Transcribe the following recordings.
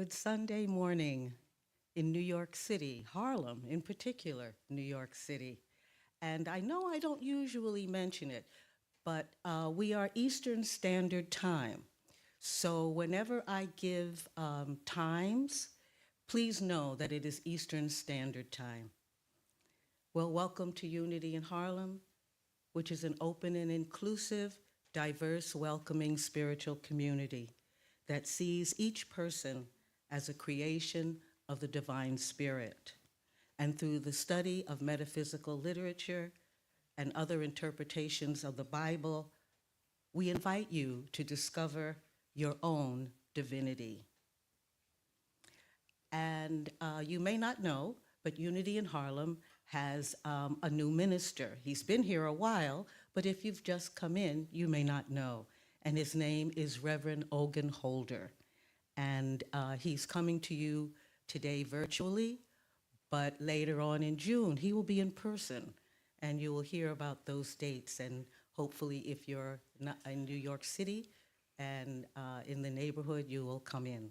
Good Sunday morning in New York City, Harlem in particular, New York City. And I know I don't usually mention it, but we are Eastern Standard Time. So whenever I give times, please know that it is Eastern Standard Time. Well, welcome to Unity in Harlem, which is an open and inclusive, diverse, welcoming spiritual community that sees each person as a creation of the divine spirit. And through the study of metaphysical literature and other interpretations of the Bible, we invite you to discover your own divinity. And you may not know, but Unity in Harlem has a new minister. He's been here a while, but if you've just come in, you may not know. And his name is Reverend Ogun Holder. And he's coming to you today virtually, but later on in June, he will be in person. And you will hear about those dates. And hopefully, if you're not in New York City and in the neighborhood, you will come in.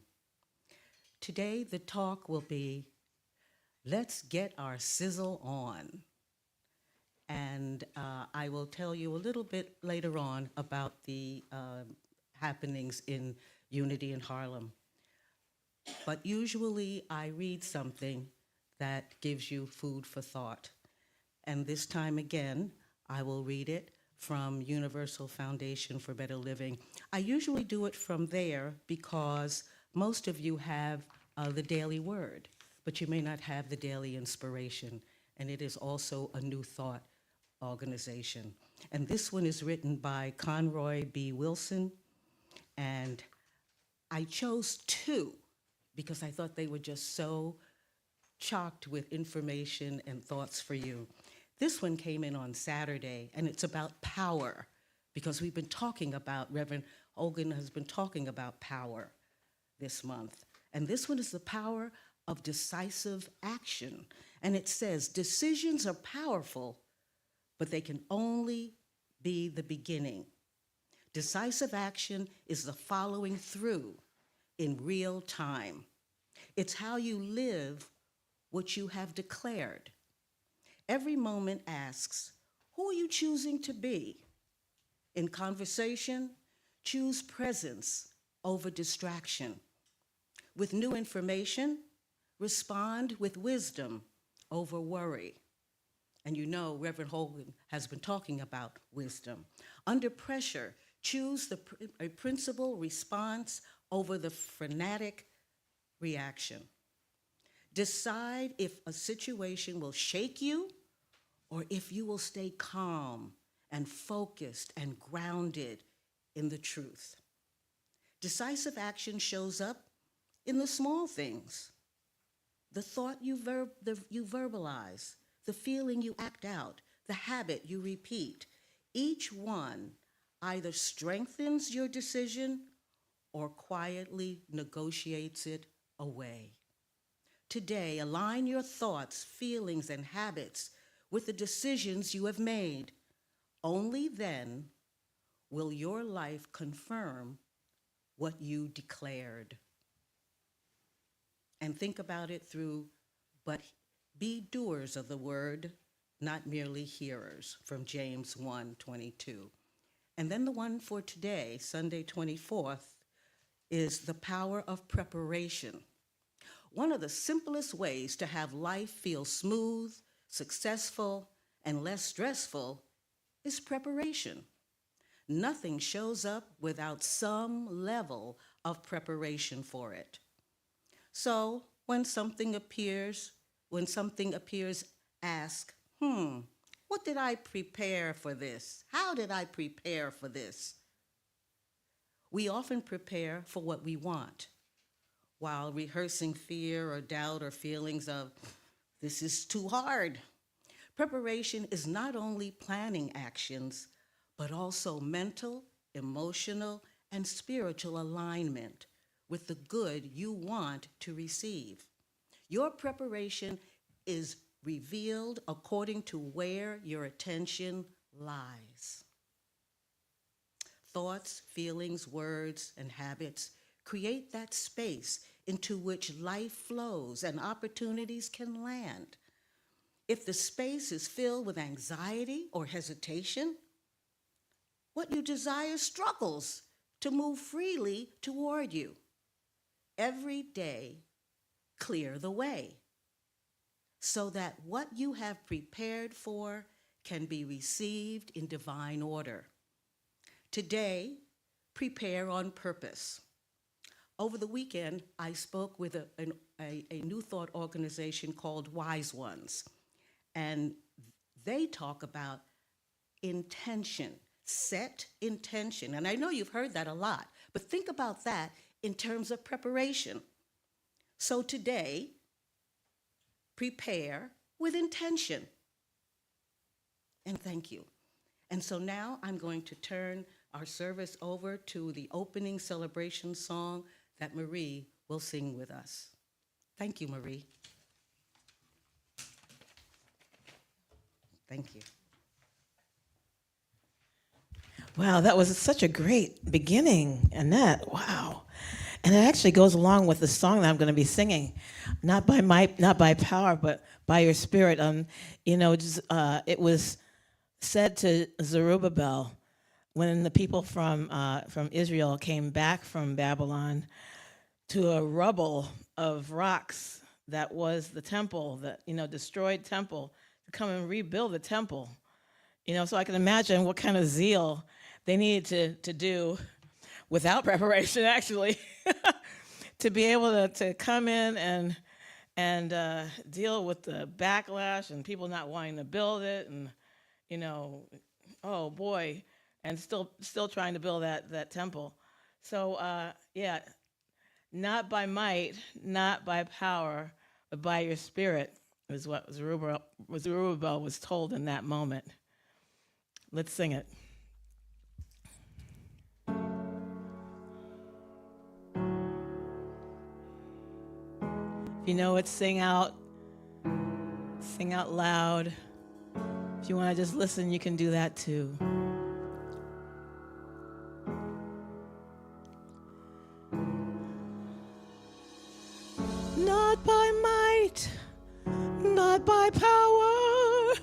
Today, the talk will be, let's get our sizzle on. And I will tell you a little bit later on about the happenings in Unity in Harlem. But usually I read something that gives you food for thought. And this time again, I will read it from Universal Foundation for Better Living. I usually do it from there because most of you have the daily word, but you may not have the daily inspiration. And it is also a New Thought organization. And this one is written by Conroy B. Wilson. And I chose two because I thought they were just so chocked with information and thoughts for you. This one came in on Saturday, and it's about power, because we've been talking about, Reverend Ogun has been talking about power this month. And this one is the power of decisive action. And it says, decisions are powerful, but they can only be the beginning. Decisive action is the following through in real time. It's how you live what you have declared. Every moment asks, who are you choosing to be? In conversation, choose presence over distraction. With new information, respond with wisdom over worry. And you know Reverend Hogan has been talking about wisdom. Under pressure, choose a principled response over the frenetic reaction. Decide if a situation will shake you or if you will stay calm and focused and grounded in the truth. Decisive action shows up in the small things. The thought you verbalize, the feeling you act out, the habit you repeat. Each one either strengthens your decision or quietly negotiates it away. Today, align your thoughts, feelings, and habits with the decisions you have made. Only then will your life confirm what you declared. And think about it through, but be doers of the word, not merely hearers, from James 1:22. And then the one for today, Sunday 24th, is the power of preparation. One of the simplest ways to have life feel smooth, successful, and less stressful is preparation. Nothing shows up without some level of preparation for it. So when something appears, ask, what did I prepare for this? How did I prepare for this? We often prepare for what we want, while rehearsing fear or doubt or feelings of, this is too hard. Preparation is not only planning actions, but also mental, emotional, and spiritual alignment with the good you want to receive. Your preparation is revealed according to where your attention lies. Thoughts, feelings, words, and habits create that space into which life flows and opportunities can land. If the space is filled with anxiety or hesitation, what you desire struggles to move freely toward you. Every day, clear the way so that what you have prepared for can be received in divine order. Today, prepare on purpose. Over the weekend, I spoke with a New Thought organization called Wise Ones, and they talk about intention, set intention. And I know you've heard that a lot, but think about that in terms of preparation. So today, prepare with intention. And thank you. And so now I'm going to turn our service over to the opening celebration song that Marie will sing with us. Thank you, Marie. Thank you. Wow, that was such a great beginning, Annette. Wow. And it actually goes along with the song that I'm going to be singing. Not by might, not by power, but by your spirit. It was said to Zerubbabel when the people from Israel came back from Babylon to a rubble of rocks that was the temple, destroyed temple, to come and rebuild the temple. So I can imagine what kind of zeal they needed to do without preparation, actually, to be able to come in and deal with the backlash and people not wanting to build it, and oh boy, and still trying to build that temple. So not by might, not by power, but by your spirit is what Zerubbabel was told in that moment. Let's sing it. If you know it, sing out loud. If you want to just listen, you can do that too. Not by might, not by power,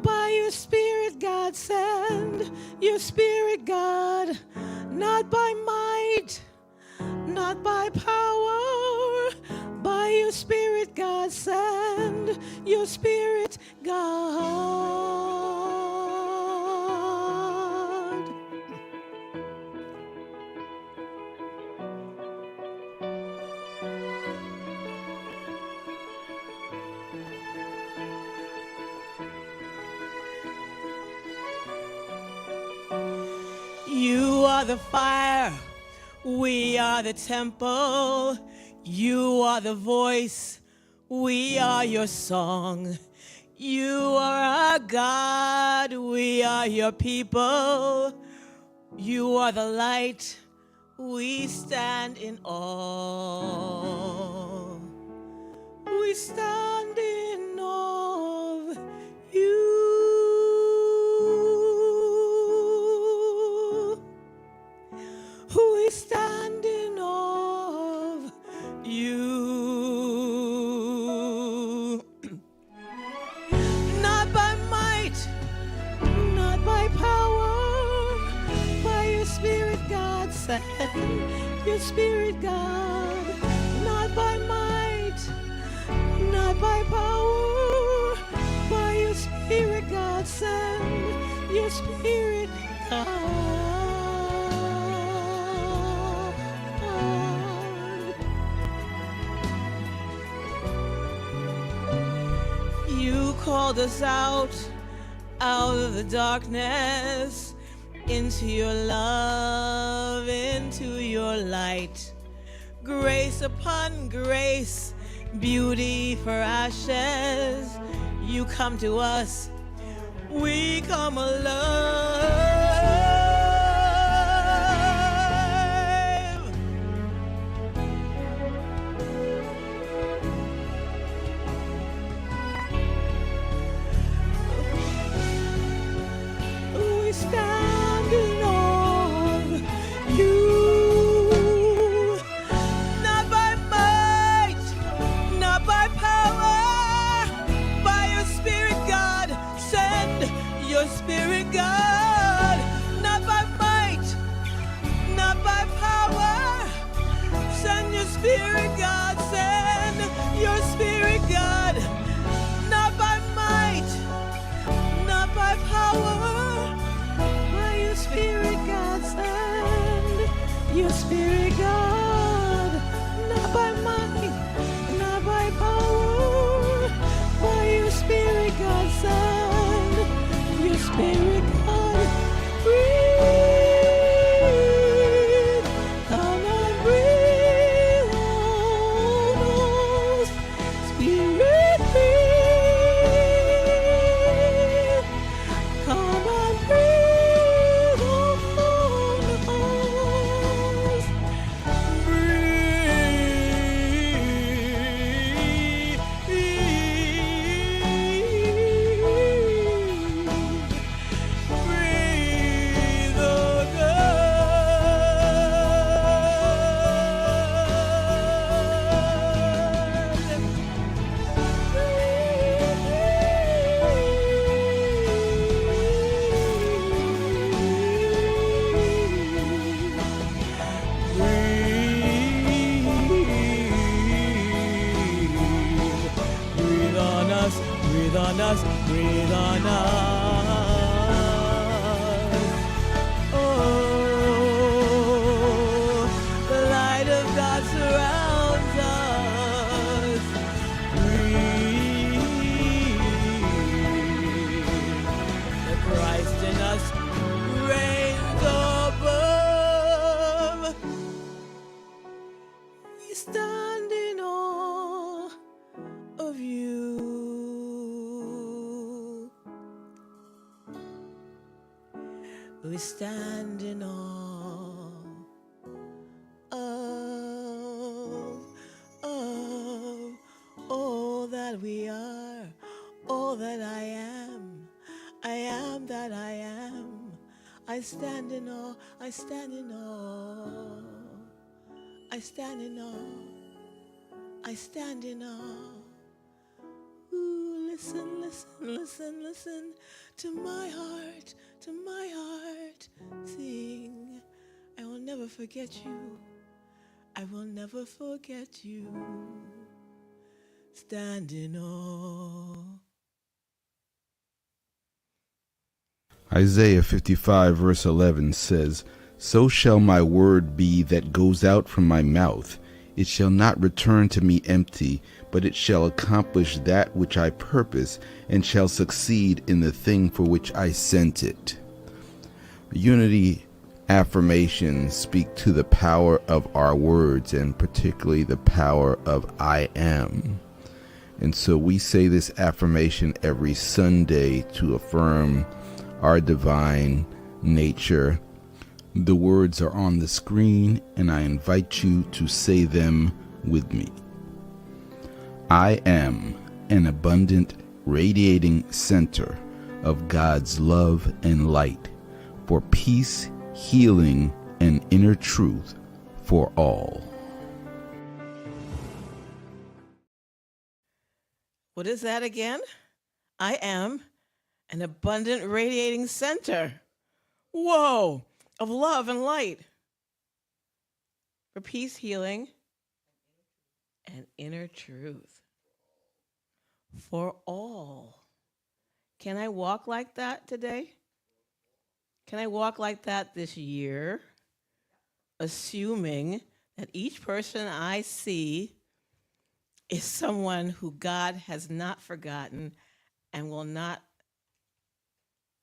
by your spirit, God, send your spirit, God. Not by might, not by power, by your spirit, God, send your spirit, God. You are the fire, we are the temple. You are the voice, we are your song. You are our God, we are your people. You are the light, we stand in awe. We stand in awe of you. We stand in awe of you. Not by might, not by power, by your spirit, God, send your spirit, God. Not by might, not by power, by your spirit, God, send your spirit, God. You called us out of the darkness, into your love, into your light. Grace upon grace, beauty for ashes. You come to us, we come alive. We stand in awe of you. Not by might, Spirit God, breathe. Come and breathe on us. Spirit, breathe. Come and breathe on us. Breathe on Breathe on us, breathe on us, breathe on us. Oh, the light of God surrounds us. Breathe. The Christ in us reigns above. We stand in awe of you. We stand in awe of all that we are, all that I am that I am. I stand in awe, I stand in awe, I stand in awe, I stand in awe. Ooh, listen, listen, listen, listen to my heart, to my heart. Sing, I will never forget you. I will never forget you. Stand in awe. Isaiah 55 verse 11 says, "So shall my word be that goes out from my mouth. It shall not return to me empty, but it shall accomplish that which I purpose, and shall succeed in the thing for which I sent it." Unity affirmations speak to the power of our words, and particularly the power of I am. And so we say this affirmation every Sunday to affirm our divine nature. The words are on the screen, and I invite you to say them with me. I am an abundant, radiating center of God's love and light for peace, healing, and inner truth for all. What is that again? I am an abundant, radiating center. Whoa, of love and light for peace, healing, and inner truth for all. Can I walk like that today? Can I walk like that this year, assuming that each person I see is someone who God has not forgotten and will not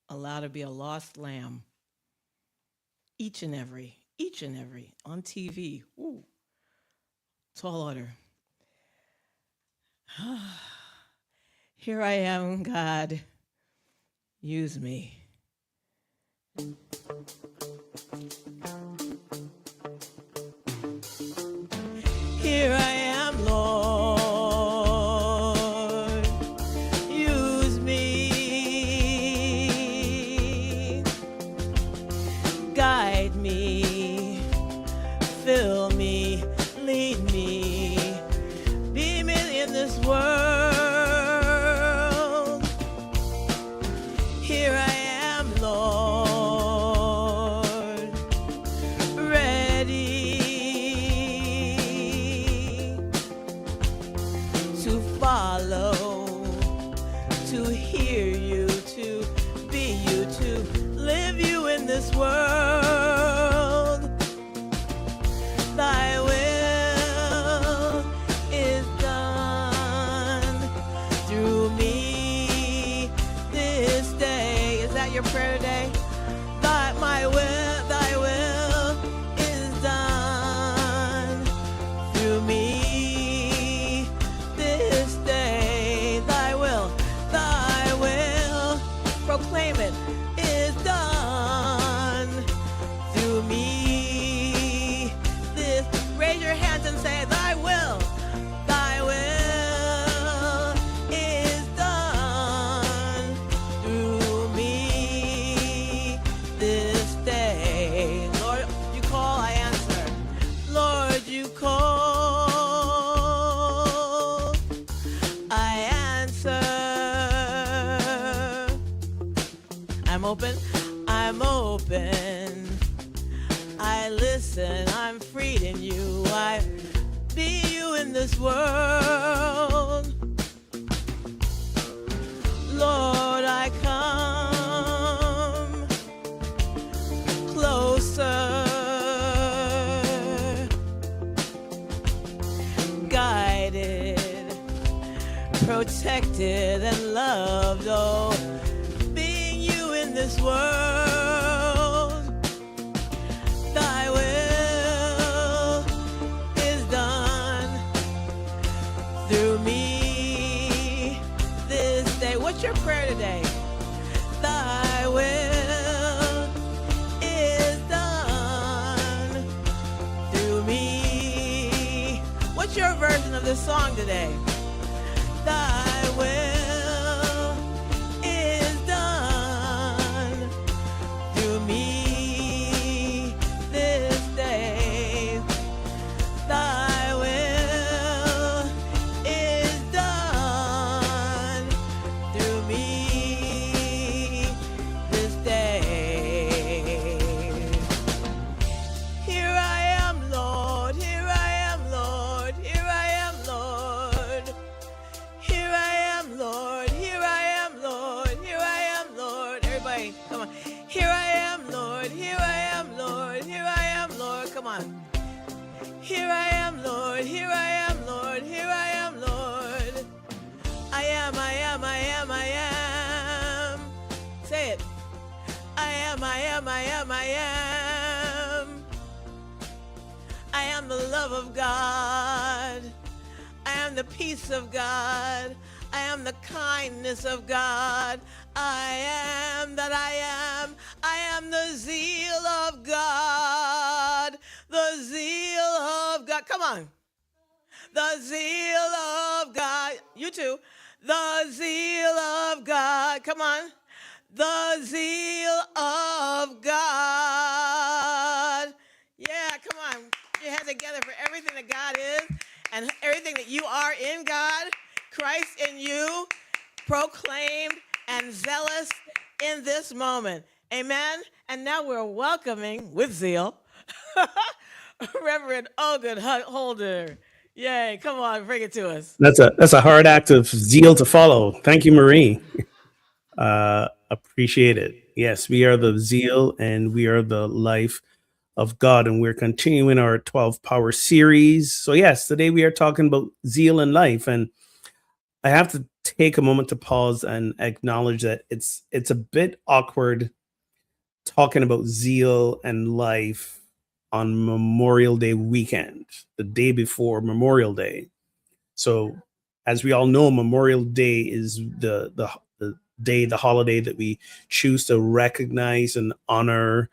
allow to be a lost lamb? Each and every, on TV. Ooh, tall order. Here I am, God. Use me. Here I am, Lord. Use me. Guide me. Fill me. Lead me. Be me in this world. Here I am, Lord. Ready to follow, to hear you, to be you, to live you in this world. Thy will is done through me this day. Is that your prayer? open. I'm open. I listen. I'm freed in you. I be you in this world. Lord, I come closer. Guided, protected, and loved. Oh, being you in this world. Thy will is done through me this day. What's your prayer today? Thy will is done through me. What's your version of this song today? Thy will is done through me this day. Thy will is done through me this day. Here I am, Lord. Here I am, Lord. Here I am, Lord. Here I am, Lord. Here I am, Lord. Here I am, Lord. Everybody, come on. Here I am, Lord. Here I am, Lord. Here I am, Lord. Come on. Here I am, Lord. Here I am, Lord. Here I am, Lord. I am, I am, I am, I am. Say it. I am, I am, I am, I am. I am the love of God. I am the peace of God. I am the kindness of God. I am that I am. I am the zeal of God. The zeal of God. Come on. The zeal of God. You too. The zeal of God. Come on. The zeal of God. Yeah, come on. Put your head together for everything that God is and everything that you are in God. Christ in you, proclaimed and zealous in this moment. Amen. And now we're welcoming with zeal Reverend Ogun Holder. Yay, come on, bring it to us. That's a hard act of zeal to follow. Thank you, Marie. Appreciate it. Yes, we are the zeal and we are the life of God, and we're continuing our 12 Power series. So yes, today we are talking about zeal and life, and I have to take a moment to pause and acknowledge that it's a bit awkward talking about zeal and life on Memorial Day weekend, the day before Memorial Day. So as we all know, Memorial Day is the day, the holiday that we choose to recognize and honor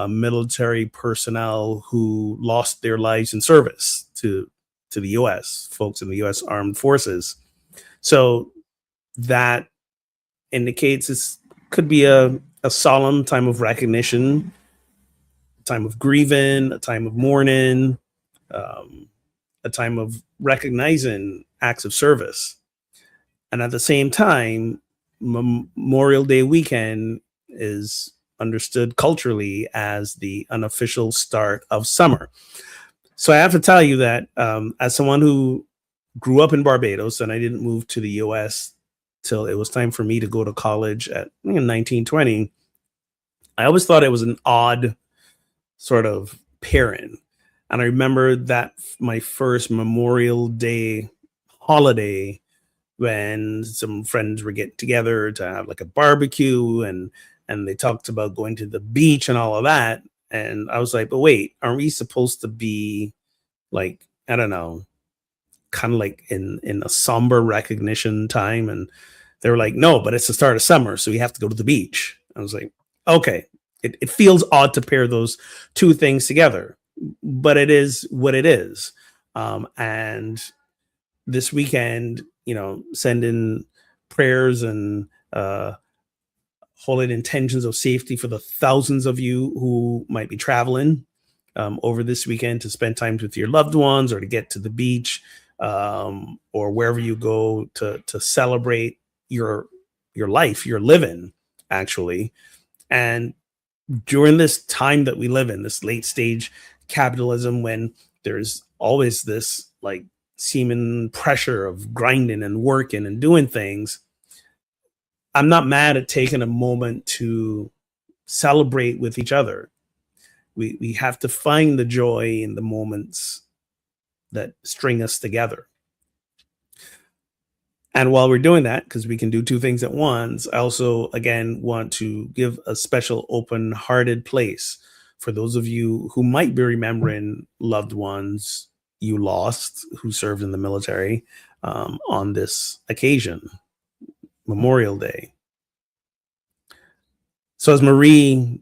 military personnel who lost their lives in service to the U.S., folks in the U.S. Armed Forces. So that indicates this could be a solemn time of recognition, a time of grieving, a time of mourning, a time of recognizing acts of service. And at the same time, Memorial Day weekend is understood culturally as the unofficial start of summer. So I have to tell you that as someone who grew up in Barbados, and I didn't move to the US till it was time for me to go to college at 1920, I always thought it was an odd sort of pairing. And I remember that my first Memorial Day holiday, when some friends were getting together to have like a barbecue, and they talked about going to the beach and all of that. And I was like, but wait, aren't we supposed to be like, I don't know, kind of like in a somber recognition time? And they were like, no, but it's the start of summer, so we have to go to the beach. I was like, okay, it feels odd to pair those two things together, but it is what it is. And this weekend, sending prayers and holding intentions of safety for the thousands of you who might be traveling over this weekend to spend time with your loved ones or to get to the beach or wherever you go to celebrate your life, your living actually. And during this time that we live in, this late stage capitalism, when there's always this like seeming pressure of grinding and working and doing things, I'm not mad at taking a moment to celebrate with each other. We have to find the joy in the moments that string us together. And while we're doing that, because we can do two things at once, I also, again, want to give a special open hearted place for those of you who might be remembering loved ones you lost who served in the military on this occasion, Memorial Day. So as Marie,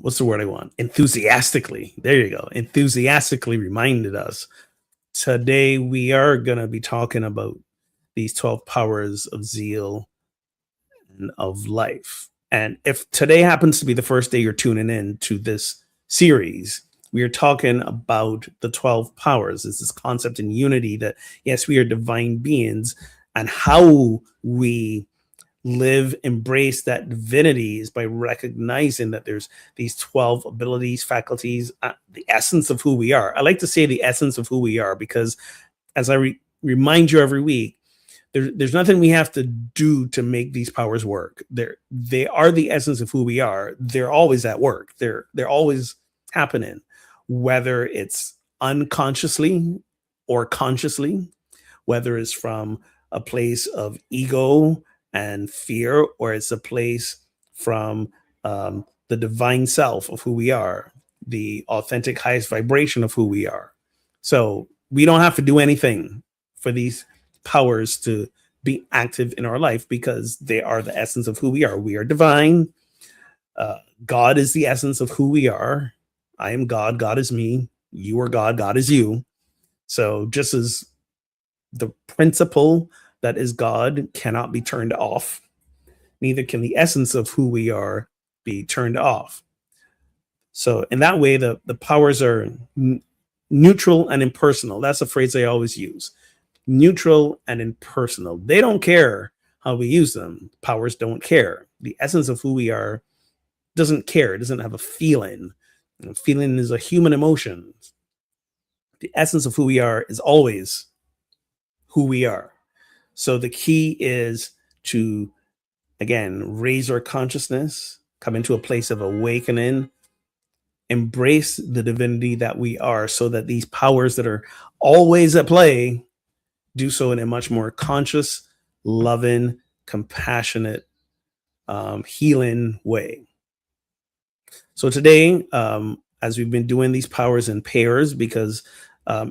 what's the word I want? Enthusiastically, there you go, enthusiastically reminded us, today we are going to be talking about these 12 powers of zeal and of life. And if today happens to be the first day you're tuning in to this series, we are talking about the 12 powers. It's this concept in unity that, yes, we are divine beings, and how we live, embrace that divinity is by recognizing that there's these 12 abilities, faculties, the essence of who we are. I like to say the essence of who we are, because as I remind you every week, there's nothing we have to do to make these powers work. They are the essence of who we are. They're always at work. They're always happening, whether it's unconsciously or consciously, whether it's from a place of ego and fear, or it's a place from the divine self of who we are, the authentic highest vibration of who we are. So we don't have to do anything for these powers to be active in our life, because they are the essence of who we are. We are divine. God is the essence of who we are. I am God. God is me. You are God. God is you. So just as the principle that is God cannot be turned off, neither can the essence of who we are be turned off. So in that way, the powers are neutral and impersonal. That's a phrase I always use. Neutral and impersonal. They don't care how we use them. Powers don't care. The essence of who we are doesn't care. It doesn't have a feeling. Feeling is a human emotion. The essence of who we are is always who we are. So the key is to, again, raise our consciousness, come into a place of awakening, embrace the divinity that we are, so that these powers that are always at play do so in a much more conscious, loving, compassionate, healing way. So today, as we've been doing these powers in pairs, because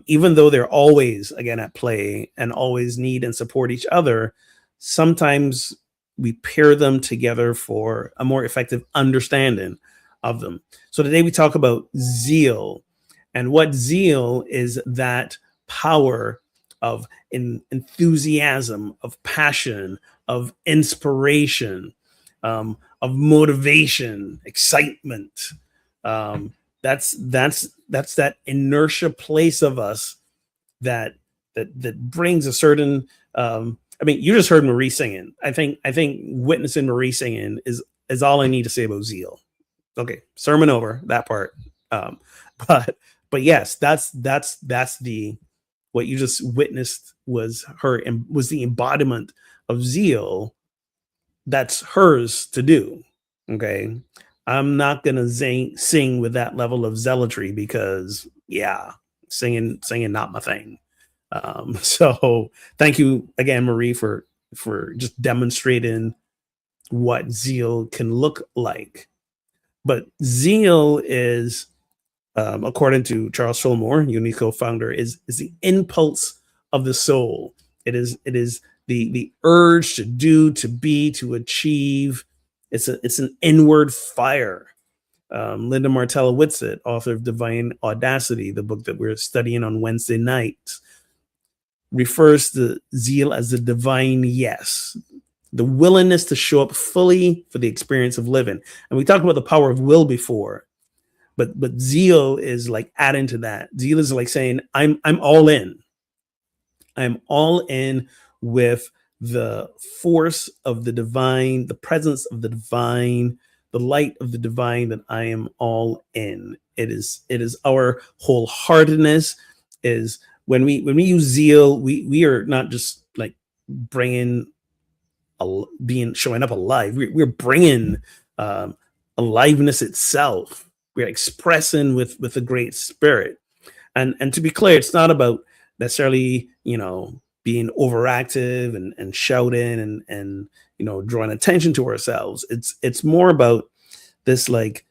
even though they're always, again, at play and always need and support each other, sometimes we pair them together for a more effective understanding of them. So today we talk about zeal, and what zeal is: that power of enthusiasm, of passion, of inspiration, of motivation, excitement. That's that inertia place of us that brings a certain. I mean, you just heard Marie singing. I think witnessing Marie singing is all I need to say about zeal. Okay, sermon over that part. But yes, that's the what you just witnessed was the embodiment of zeal. That's hers to do. Okay, I'm not gonna sing with that level of zealotry, because singing not my thing. So thank you again, Marie, for just demonstrating what zeal can look like. But zeal is, according to Charles Fillmore, Unico founder, is the impulse of the soul. It is the urge to do, to be, to achieve. It's an inward fire. Linda Martella Whitsitt, author of Divine Audacity, the book that we're studying on Wednesday nights, refers to zeal as the divine yes, the willingness to show up fully for the experience of living. And we talked about the power of will before, but zeal is like adding to that. Zeal is like saying, I'm all in. I'm all in with the force of the divine, the presence of the divine, the light of the divine, that I am all in. It is our wholeheartedness. Is when we use zeal, we are not just like bringing being showing up alive. We're bringing um, aliveness itself. We're expressing with the Great Spirit. And to be clear, it's not about necessarily being overactive and shouting and drawing attention to ourselves. It's more about this like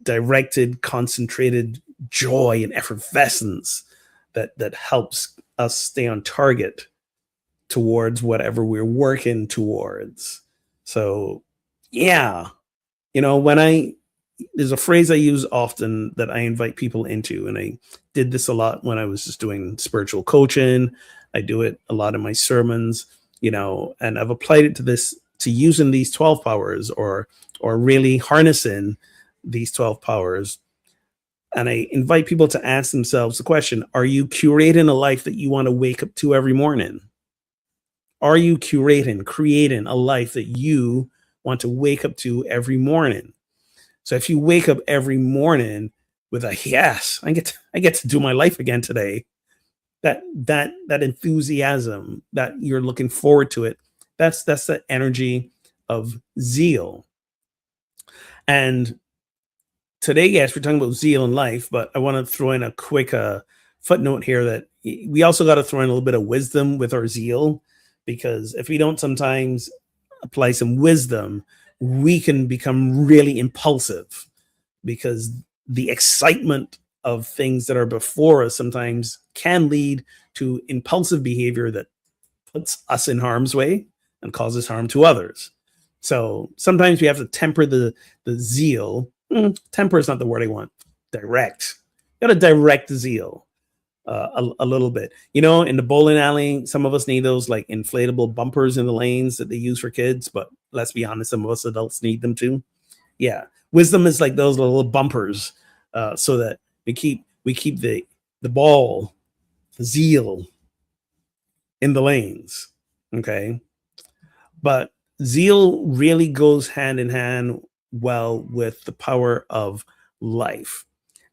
directed, concentrated joy and effervescence that helps us stay on target towards whatever we're working towards. So yeah, when I there's a phrase I use often that I invite people into, and I did this a lot when I was just doing spiritual coaching. I do it a lot in my sermons, and I've applied it to using these 12 powers, or really harnessing these 12 powers. And I invite people to ask themselves the question: are you curating a life that you want to wake up to every morning? Are you creating a life that you want to wake up to every morning? So if you wake up every morning with a yes, I get to do my life again today, that enthusiasm that you're looking forward to it, that's the energy of zeal. And today, yes, we're talking about zeal in life, but I want to throw in a quick footnote here that we also got to throw in a little bit of wisdom with our zeal, because if we don't sometimes apply some wisdom, we can become really impulsive, because the excitement of things that are before us sometimes can lead to impulsive behavior that puts us in harm's way and causes harm to others. So sometimes we have to temper the zeal. Temper is not the word I want. Direct. You got to direct the zeal a little bit. In the bowling alley, some of us need those like inflatable bumpers in the lanes that they use for kids, but let's be honest, some of us adults need them too. Yeah, wisdom is like those little bumpers, so that we keep the ball, the zeal, in the lanes. Okay, but zeal really goes hand in hand well with the power of life,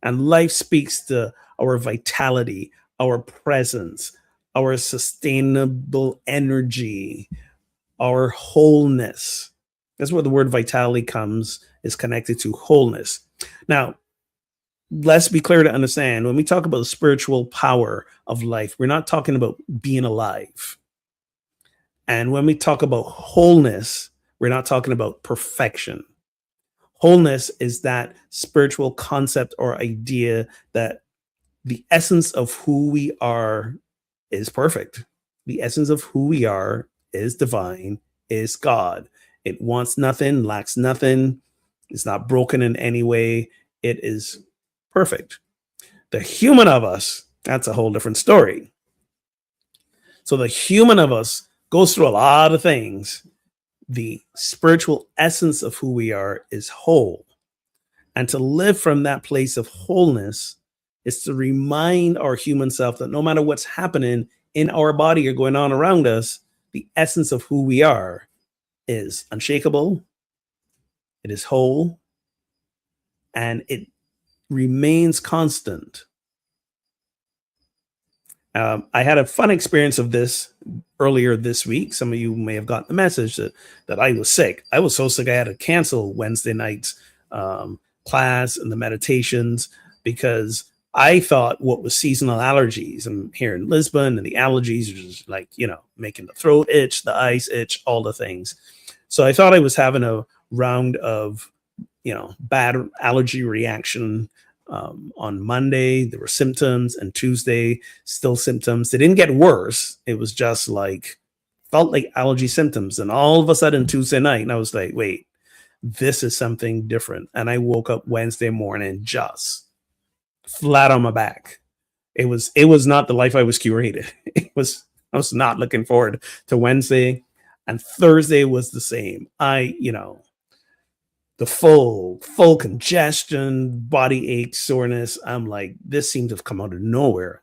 and life speaks to our vitality, our presence, our sustainable energy, our wholeness. That's where the word vitality is connected to wholeness. Now, let's be clear to understand, when we talk about the spiritual power of life, we're not talking about being alive. And when we talk about wholeness, we're not talking about perfection. Wholeness is that spiritual concept or idea that the essence of who we are is perfect. The essence of who we are is divine, is God. It wants nothing, lacks nothing. It's not broken in any way. It is perfect. The human of us, that's a whole different story. So the human of us goes through a lot of things. The spiritual essence of who we are is whole. And to live from that place of wholeness is to remind our human self that no matter what's happening in our body or going on around us, the essence of who we are is unshakable, it is whole, and it remains constant. I had a fun experience of this earlier this week. Some of you may have gotten the message that I was sick. I was so sick I had to cancel Wednesday night's class and the meditations, because I thought what was seasonal allergies. I'm here in Lisbon, and the allergies are just like, making the throat itch, the eyes itch, all the things. So I thought I was having a round of, bad allergy reaction. On Monday, there were symptoms, and Tuesday, still symptoms. They didn't get worse. It was just felt like allergy symptoms. And all of a sudden, Tuesday night, and I was like, wait, this is something different. And I woke up Wednesday morning just flat on my back. It was not the life I was curated. I was not looking forward to Wednesday, and Thursday was the same. The full congestion, body ache, soreness. I'm like, this seemed to have come out of nowhere.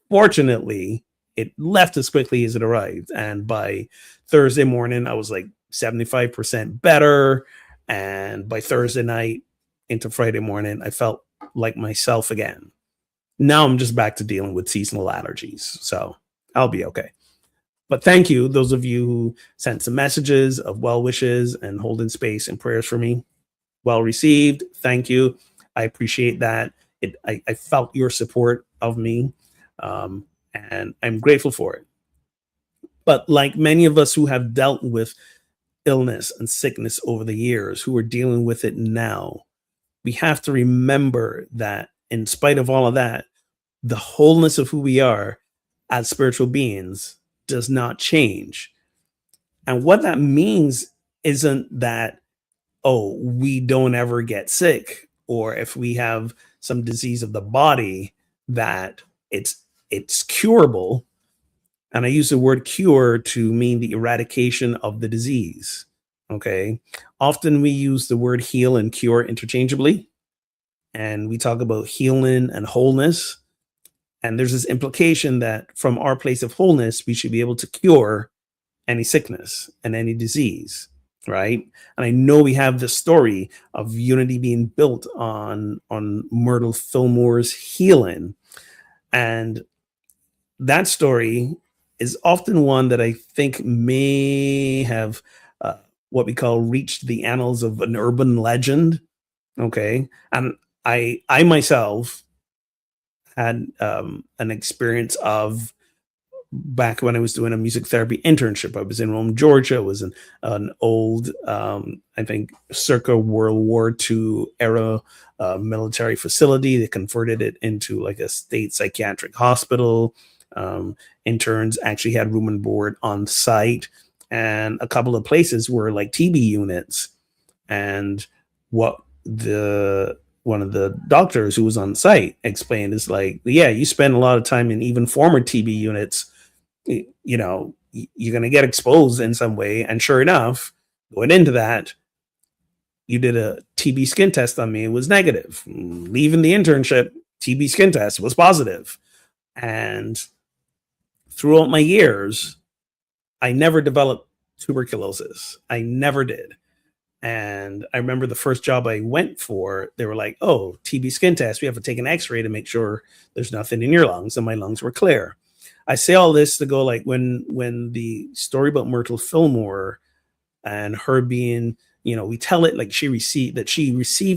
Fortunately, it left as quickly as it arrived. And by Thursday morning, I was like 75% better. And by Thursday night into Friday morning, I felt like myself again. Now I'm just back to dealing with seasonal allergies. So I'll be okay. But thank you, those of you who sent some messages of well wishes and holding space and prayers for me. Well received. Thank you. I appreciate that. I felt your support of me, and I'm grateful for it. But like many of us who have dealt with illness and sickness over the years, who are dealing with it now, we have to remember that in spite of all of that, the wholeness of who we are as spiritual beings does not change. And what that means isn't that, oh, we don't ever get sick, or if we have some disease of the body, that it's curable. And I use the word cure to mean the eradication of the disease. Okay. Often we use the word heal and cure interchangeably. And we talk about healing and wholeness. And there's this implication that from our place of wholeness, we should be able to cure any sickness and any disease, right? And I know we have this story of unity being built on Myrtle Fillmore's healing. And that story is often one that I think may have what we call reached the annals of an urban legend. Okay. And I myself had an experience of back when I was doing a music therapy internship. I was in Rome, Georgia. It was an old, I think, circa World War II era military facility. They converted it into like a state psychiatric hospital. Interns actually had room and board on site, and a couple of places were like TB units. And what one of the doctors who was on site explained is like, yeah, you spend a lot of time in even former TB units, you know, you're going to get exposed in some way. And sure enough, going into that, you did a TB skin test on me. It was negative. Leaving the internship, TB skin test was positive. And throughout my years, I never developed tuberculosis. I never did. And I remember the first job I went for, they were like, oh, TB skin test. We have to take an x-ray to make sure there's nothing in your lungs. And my lungs were clear. I say all this to go like when the story about Myrtle Fillmore and her being, you know, we tell it like she received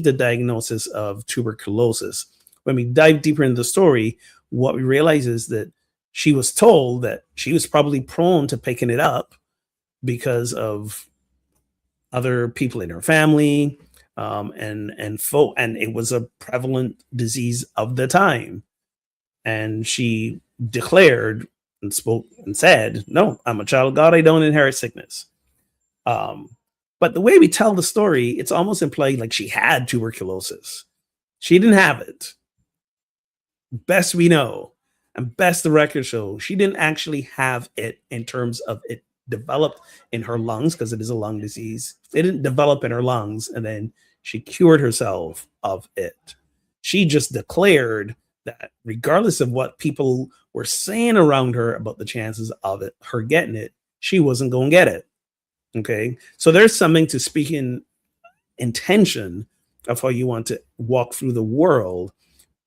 a diagnosis of tuberculosis. When we dive deeper into the story, what we realize is that she was told that she was probably prone to picking it up because of other people in her family, and it was a prevalent disease of the time. And she declared and spoke and said, no, I'm a child of God. I don't inherit sickness. But the way we tell the story, it's almost implied like she had tuberculosis. She didn't have it. Best we know, and best the record show, she didn't actually have it in terms of it developed in her lungs, because it is a lung disease. It didn't develop in her lungs and then she cured herself of it. She just declared that regardless of what people were saying around her about the chances of it, her getting it, she wasn't going to get it. Okay. So there's something to speak in intention of how you want to walk through the world.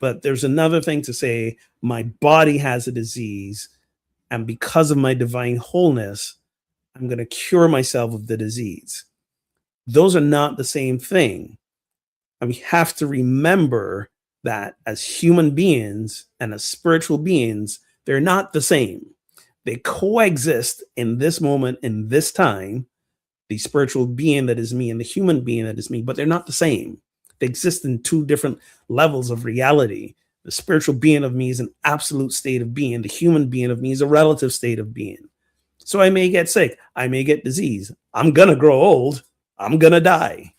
But there's another thing to say, my body has a disease, and because of my divine wholeness, I'm going to cure myself of the disease. Those are not the same thing. And we have to remember that as human beings and as spiritual beings, they're not the same. They coexist in this moment, in this time, the spiritual being that is me and the human being that is me, but they're not the same. They exist in two different levels of reality. The spiritual being of me is an absolute state of being. The human being of me is a relative state of being. So I may get sick. I may get disease. I'm going to grow old. I'm going to die.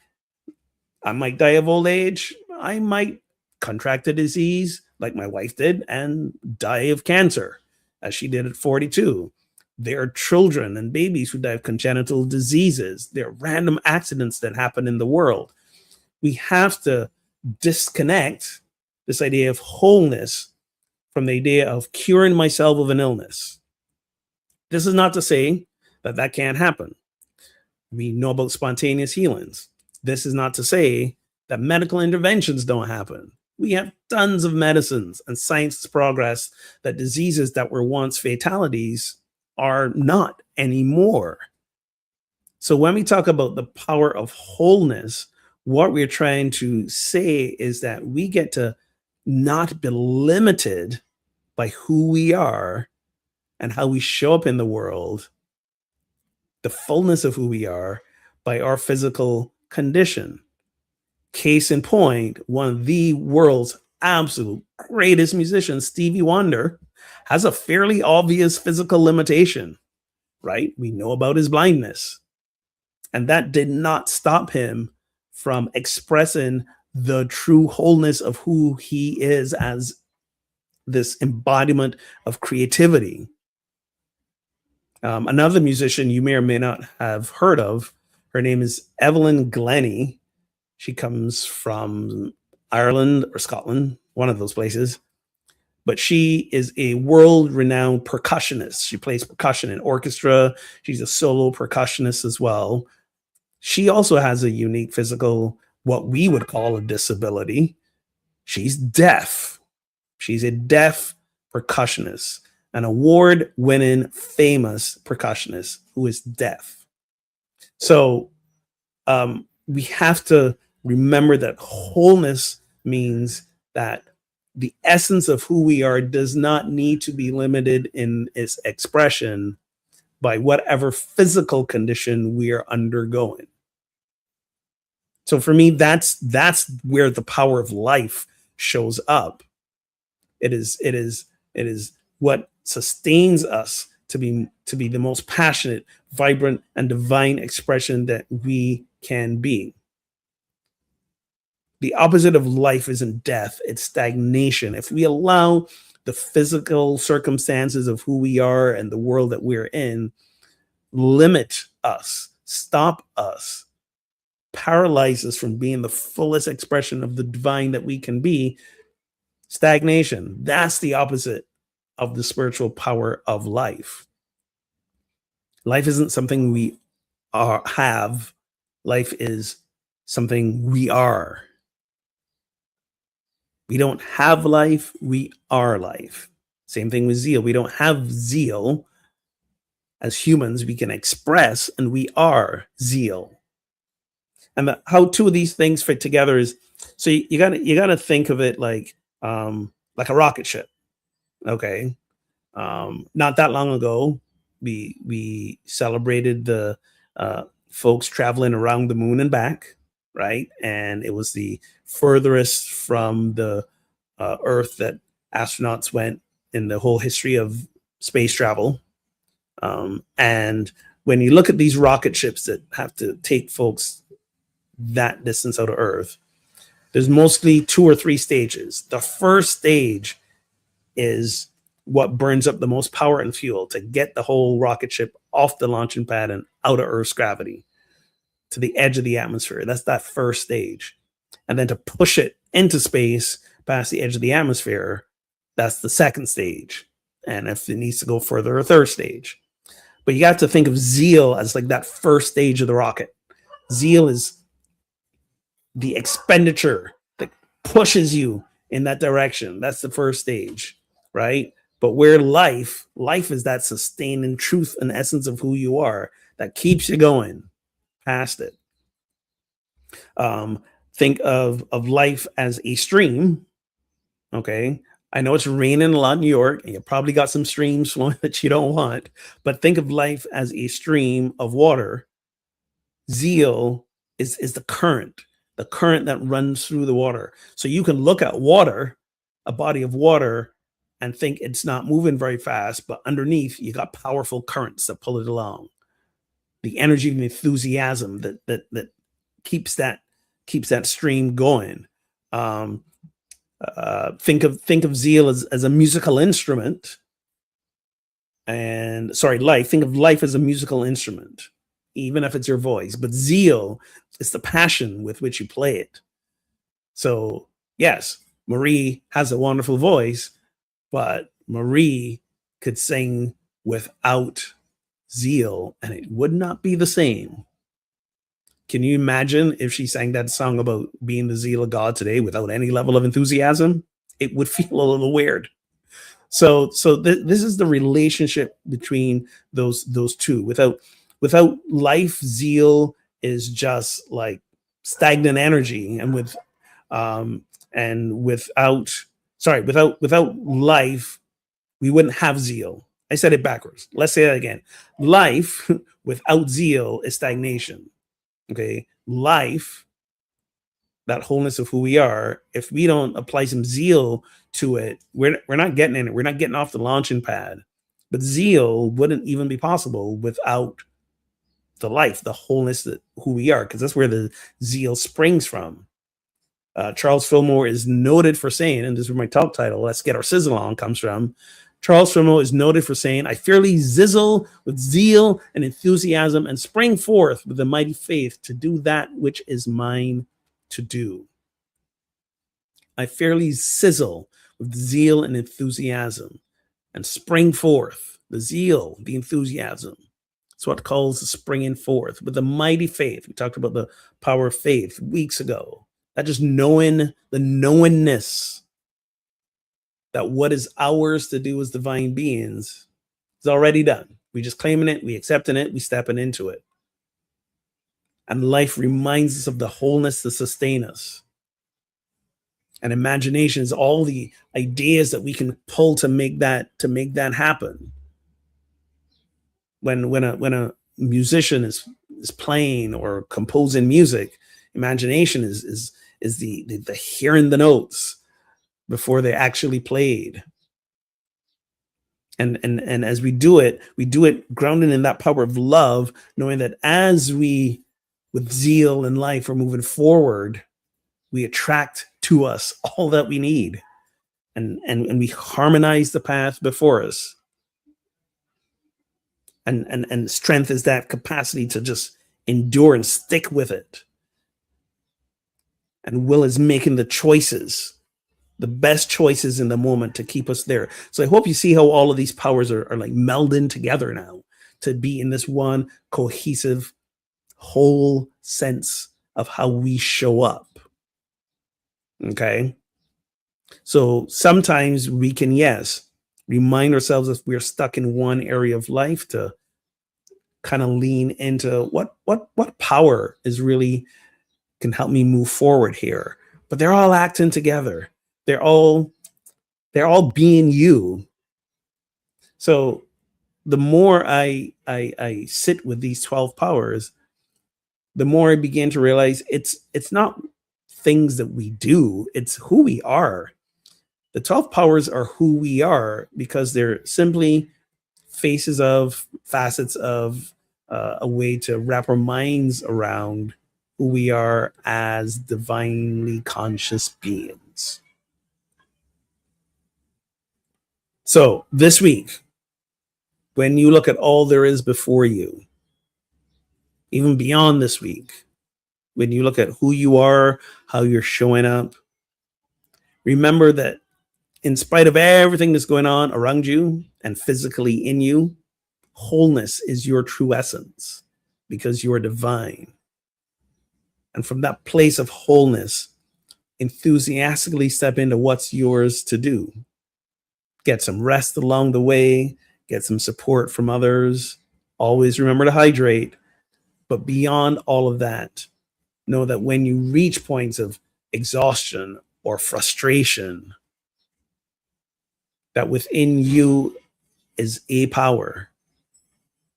I might die of old age. I might contract a disease like my wife did and die of cancer, as she did at 42. There are children and babies who die of congenital diseases. There are random accidents that happen in the world. We have to disconnect this idea of wholeness from the idea of curing myself of an illness. This is not to say that that can't happen. We know about spontaneous healings. This is not to say that medical interventions don't happen. We have tons of medicines and science progress that diseases that were once fatalities are not anymore. So when we talk about the power of wholeness, what we're trying to say is that we get to not be limited by who we are and how we show up in the world, the fullness of who we are, by our physical condition. Case in point, one of the world's absolute greatest musicians, Stevie Wonder, has a fairly obvious physical limitation, right? We know about his blindness. And that did not stop him from expressing the true wholeness of who he is as this embodiment of creativity. Another musician you may or may not have heard of, her name is Evelyn Glennie. She comes from Ireland or Scotland, one of those places. But she is a world-renowned percussionist. She plays percussion in orchestra. She's a solo percussionist as well. She also has a unique physical, what we would call a disability. She's deaf. She's a deaf percussionist, an award-winning, famous percussionist who is deaf. So we have to remember that wholeness means that the essence of who we are does not need to be limited in its expression by whatever physical condition we are undergoing. So for me, that's where the power of life shows up. It is what sustains us to be the most passionate, vibrant, and divine expression that we can be. The opposite of life isn't death, it's stagnation. If we allow the physical circumstances of who we are and the world that we're in limit us, stop us, paralyze us from being the fullest expression of the divine that we can be, stagnation. That's the opposite of the spiritual power of life. Life isn't something we have. Life is something we are. We don't have life, we are life. Same thing with zeal. We don't have zeal. As humans, we can express, and we are zeal. And how two of these things fit together is, so you gotta think of it like a rocket ship. Okay. Not that long ago, we celebrated the folks traveling around the moon and back, right? And it was the furthest from the Earth that astronauts went in the whole history of space travel. And when you look at these rocket ships that have to take folks that distance out of Earth, there's mostly 2 or 3 stages. The first stage is what burns up the most power and fuel to get the whole rocket ship off the launching pad and out of Earth's gravity to the edge of the atmosphere. That's that first stage. And then to push it into space past the edge of the atmosphere, that's the second stage. And if it needs to go further, a third stage. But you have to think of zeal as like that first stage of the rocket. Zeal is the expenditure that pushes you in that direction. That's the first stage, right? But where life is that sustaining truth and essence of who you are that keeps you going past it. Think of life as a stream. Okay. I know it's raining a lot in New York, and you probably got some streams flowing that you don't want, but think of life as a stream of water. Zeal is the current that runs through the water. So you can look at water, a body of water, and think it's not moving very fast, but underneath you got powerful currents that pull it along. The energy and enthusiasm that keeps that stream going. Think of zeal as a musical instrument, and think of life as a musical instrument, even if it's your voice. But zeal is the passion with which you play it. So yes, Marie has a wonderful voice, but Marie could sing without zeal, and it would not be the same. Can you imagine if she sang that song about being the zeal of God today without any level of enthusiasm? It would feel a little weird. This is the relationship between those two. Without life, zeal is just like stagnant energy, and without life, we wouldn't have zeal. I said it backwards. Let's say that again. Life without zeal is stagnation. Okay, life, that wholeness of who we are, if we don't apply some zeal to it, we're not getting in it. We're not getting off the launching pad. But zeal wouldn't even be possible without the life, the wholeness that who we are, because that's where the zeal springs from. Charles Fillmore is noted for saying, and this is where my talk title, Let's Get Our Sizzle On, comes from. Charles Fillmore is noted for saying, I fairly zizzle with zeal and enthusiasm and spring forth with a mighty faith to do that which is mine to do. I fairly sizzle with zeal and enthusiasm and spring forth, the zeal, the enthusiasm. It's what calls the springing forth with a mighty faith. We talked about the power of faith weeks ago. That just knowing, the knowingness that what is ours to do as divine beings is already done. We just claiming it, we accepting it, we stepping into it. And life reminds us of the wholeness to sustain us. And imagination is all the ideas that we can pull to make that happen. When a musician is playing or composing music, imagination is the hearing the notes before they actually played. And as we do it grounded in that power of love, knowing that as we, with zeal and life, are moving forward, we attract to us all that we need. And we harmonize the path before us. And strength is that capacity to just endure and stick with it. And will is making the choices, the best choices in the moment to keep us there. So I hope you see how all of these powers are like melding together now to be in this one cohesive, whole sense of how we show up. Okay. So sometimes we can, yes, remind ourselves if we're stuck in one area of life to kind of lean into what power is really can help me move forward here. But they're all acting together. They're all being you. So the more I sit with these 12 powers, the more I begin to realize it's not things that we do, it's who we are. The 12 powers are who we are because they're simply facets of a way to wrap our minds around who we are as divinely conscious beings. So this week, when you look at all there is before you, even beyond this week, when you look at who you are, how you're showing up, remember that in spite of everything that's going on around you and physically in you, wholeness is your true essence because you are divine. And from that place of wholeness, enthusiastically step into what's yours to do. Get some rest along the way, get some support from others. Always remember to hydrate. But beyond all of that, know that when you reach points of exhaustion or frustration, that within you is a power,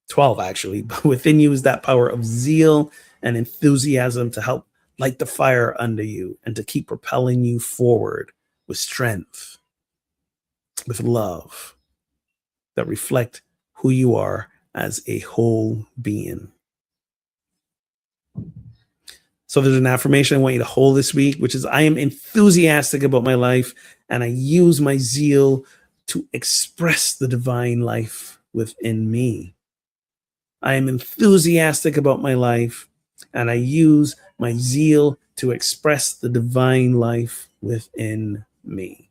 12 actually, but within you is that power of zeal and enthusiasm to help light the fire under you and to keep propelling you forward with strength, with love that reflect who you are as a whole being. So there's an affirmation I want you to hold this week, which is I am enthusiastic about my life and I use my zeal to express the divine life within me. I am enthusiastic about my life and I use my zeal to express the divine life within me.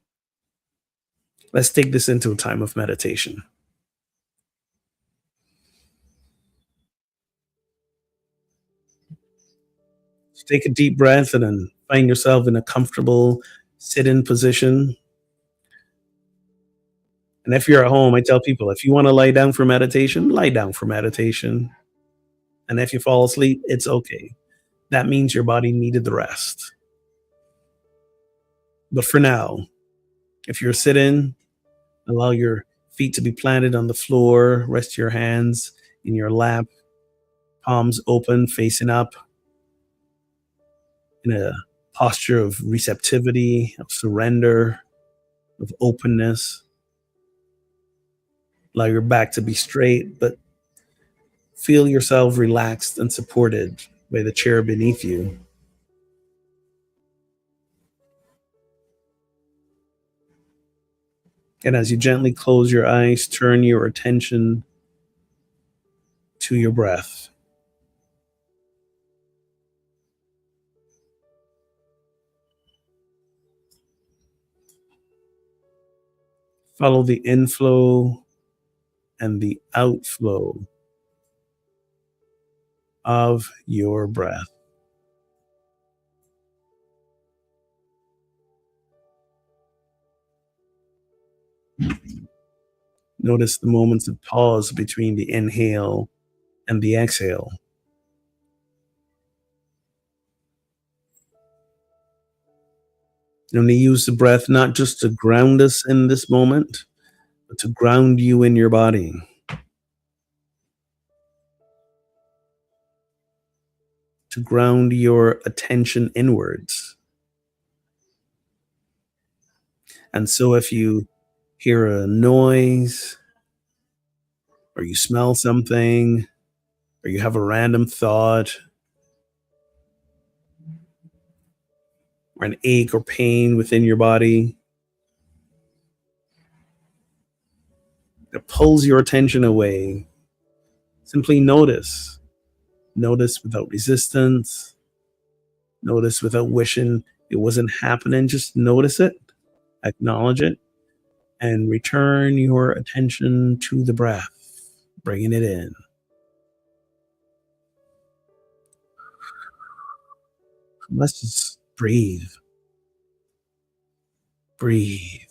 Let's take this into a time of meditation. Take a deep breath and then find yourself in a comfortable sit-in position. And if you're at home, I tell people, if you want to lie down for meditation, lie down for meditation. And if you fall asleep, it's okay. That means your body needed the rest. But for now, if you're sitting, allow your feet to be planted on the floor, rest your hands in your lap, palms open, facing up, in a posture of receptivity, of surrender, of openness. Allow your back to be straight, but feel yourself relaxed and supported by the chair beneath you. And as you gently close your eyes, turn your attention to your breath. Follow the inflow and the outflow of your breath. Notice the moments of pause between the inhale and the exhale. And we use the breath not just to ground us in this moment, but to ground you in your body. To ground your attention inwards. And so if you hear a noise, or you smell something, or you have a random thought, or an ache or pain within your body that pulls your attention away, simply notice. Notice without resistance. Notice without wishing it wasn't happening. Just notice it, acknowledge it, and return your attention to the breath, bringing it in. Let's just breathe. Breathe.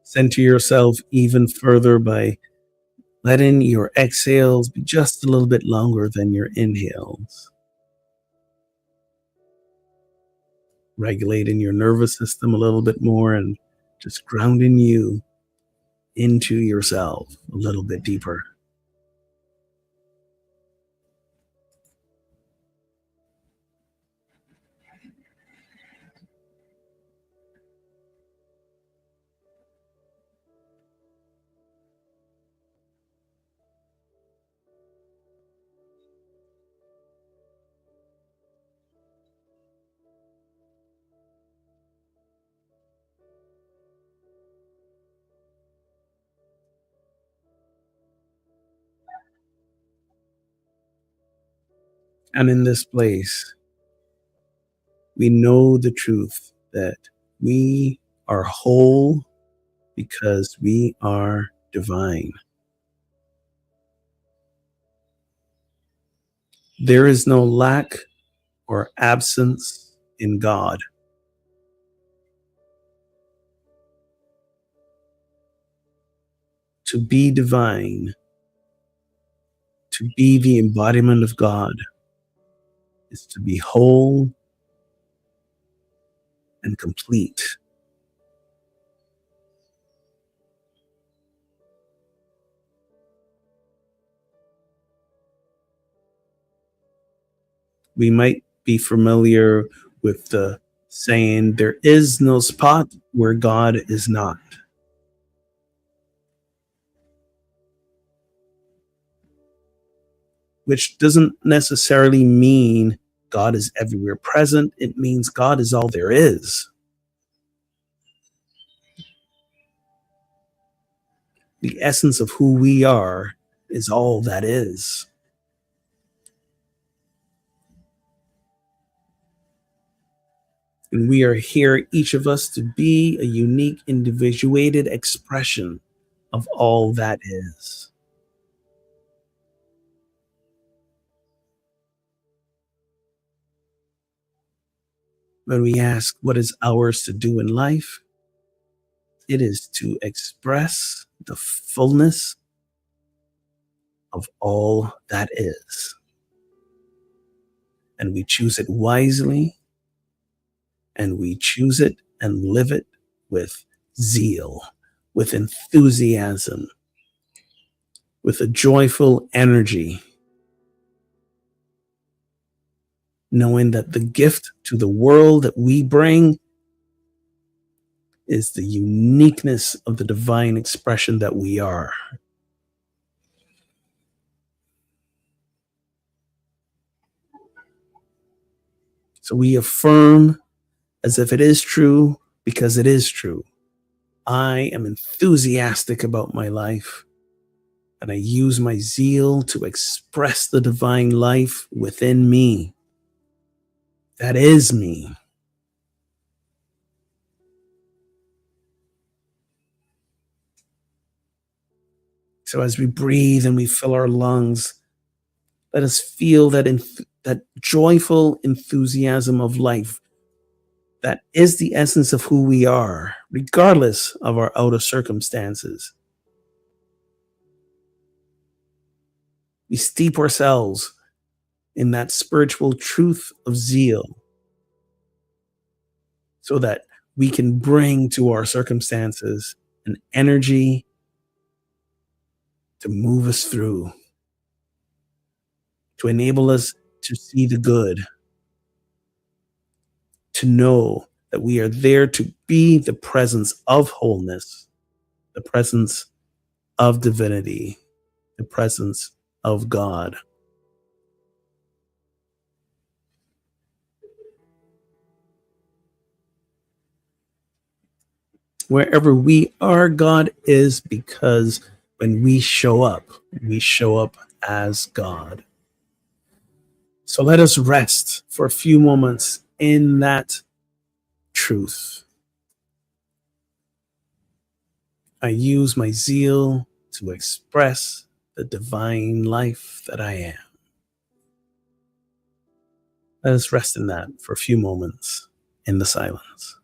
Center yourself even further by letting your exhales be just a little bit longer than your inhales. Regulating your nervous system a little bit more and just grounding you into yourself a little bit deeper. And in this place, we know the truth that we are whole because we are divine. There is no lack or absence in God. To be divine, to be the embodiment of God, is to be whole and complete. We might be familiar with the saying, there is no spot where God is not. Which doesn't necessarily mean God is everywhere present. It means God is all there is. The essence of who we are is all that is. And we are here, each of us, to be a unique, individuated expression of all that is. When we ask what is ours to do in life, it is to express the fullness of all that is. And we choose it wisely, and we choose it and live it with zeal, with enthusiasm, with a joyful energy, knowing that the gift to the world that we bring is the uniqueness of the divine expression that we are. So we affirm as if it is true because it is true. I am enthusiastic about my life, and I use my zeal to express the divine life within me. That is me. So as we breathe and we fill our lungs, let us feel that joyful enthusiasm of life. That is the essence of who we are, regardless of our outer circumstances. We steep ourselves in that spiritual truth of zeal so that we can bring to our circumstances an energy to move us through, to enable us to see the good, to know that we are there to be the presence of wholeness, the presence of divinity, the presence of God. Wherever we are, God is, because when we show up as God. So let us rest for a few moments in that truth. I use my zeal to express the divine life that I am. Let us rest in that for a few moments in the silence.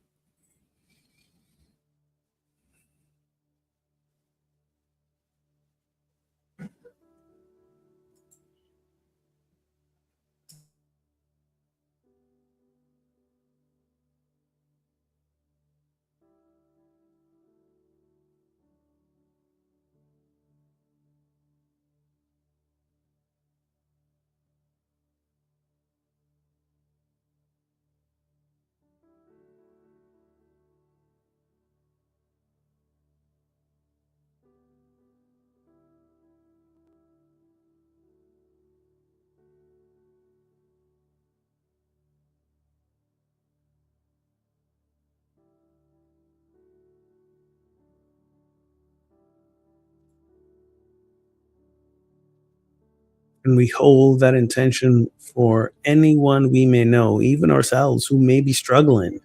And we hold that intention for anyone we may know, even ourselves, who may be struggling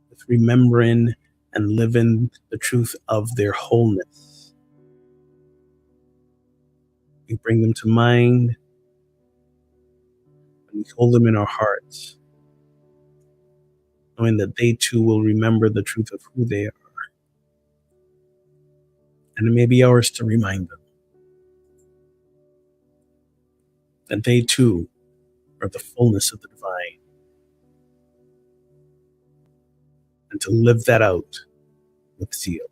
with remembering and living the truth of their wholeness. We bring them to mind and we hold them in our hearts, knowing that they too will remember the truth of who they are. And it may be ours to remind them that they too are the fullness of the divine, and to live that out with zeal.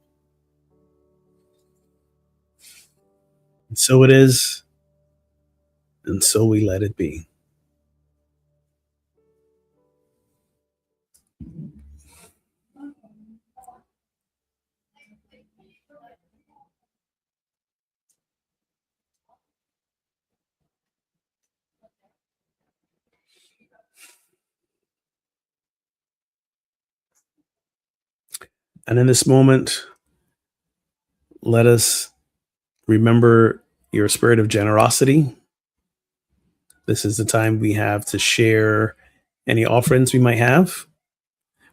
And so it is, and so we let it be. And in this moment, let us remember your spirit of generosity. This is the time we have to share any offerings we might have.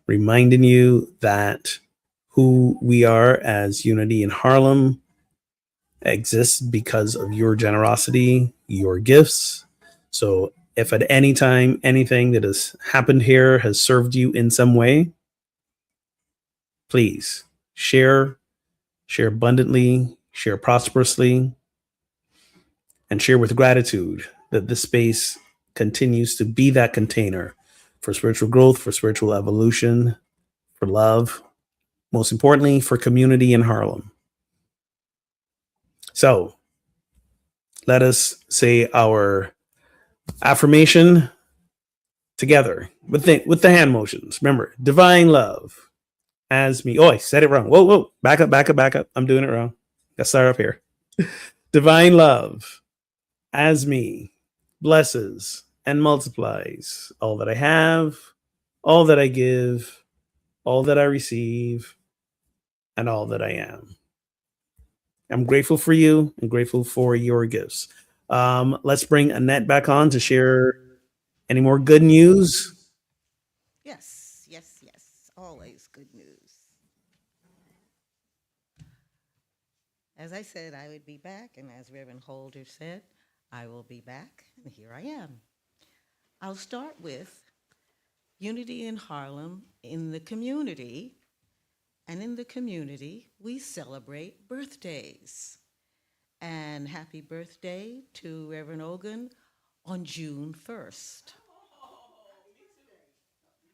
reminding you that who we are as Unity in Harlem exists because of your generosity, your gifts. So if at any time anything that has happened here has served you in some way, please share abundantly, share prosperously, and share with gratitude that this space continues to be that container for spiritual growth, for spiritual evolution, for love, most importantly, for community in Harlem. So let us say our affirmation together with the hand motions. Remember, divine love as me. Oh, I said it wrong. Whoa. Back up. I'm doing it wrong. Let's start up here. Divine love as me blesses and multiplies all that I have, all that I give, all that I receive, and all that I am. I'm grateful for you and grateful for your gifts. Let's bring Annette back on to share any more good news. Yes, yes, yes. Always good news. As I said, I would be back, and as Reverend Holder said, I will be back, and here I am. I'll start with Unity in Harlem in the community, and in the community, we celebrate birthdays. And happy birthday to Reverend Ogun on June 1st.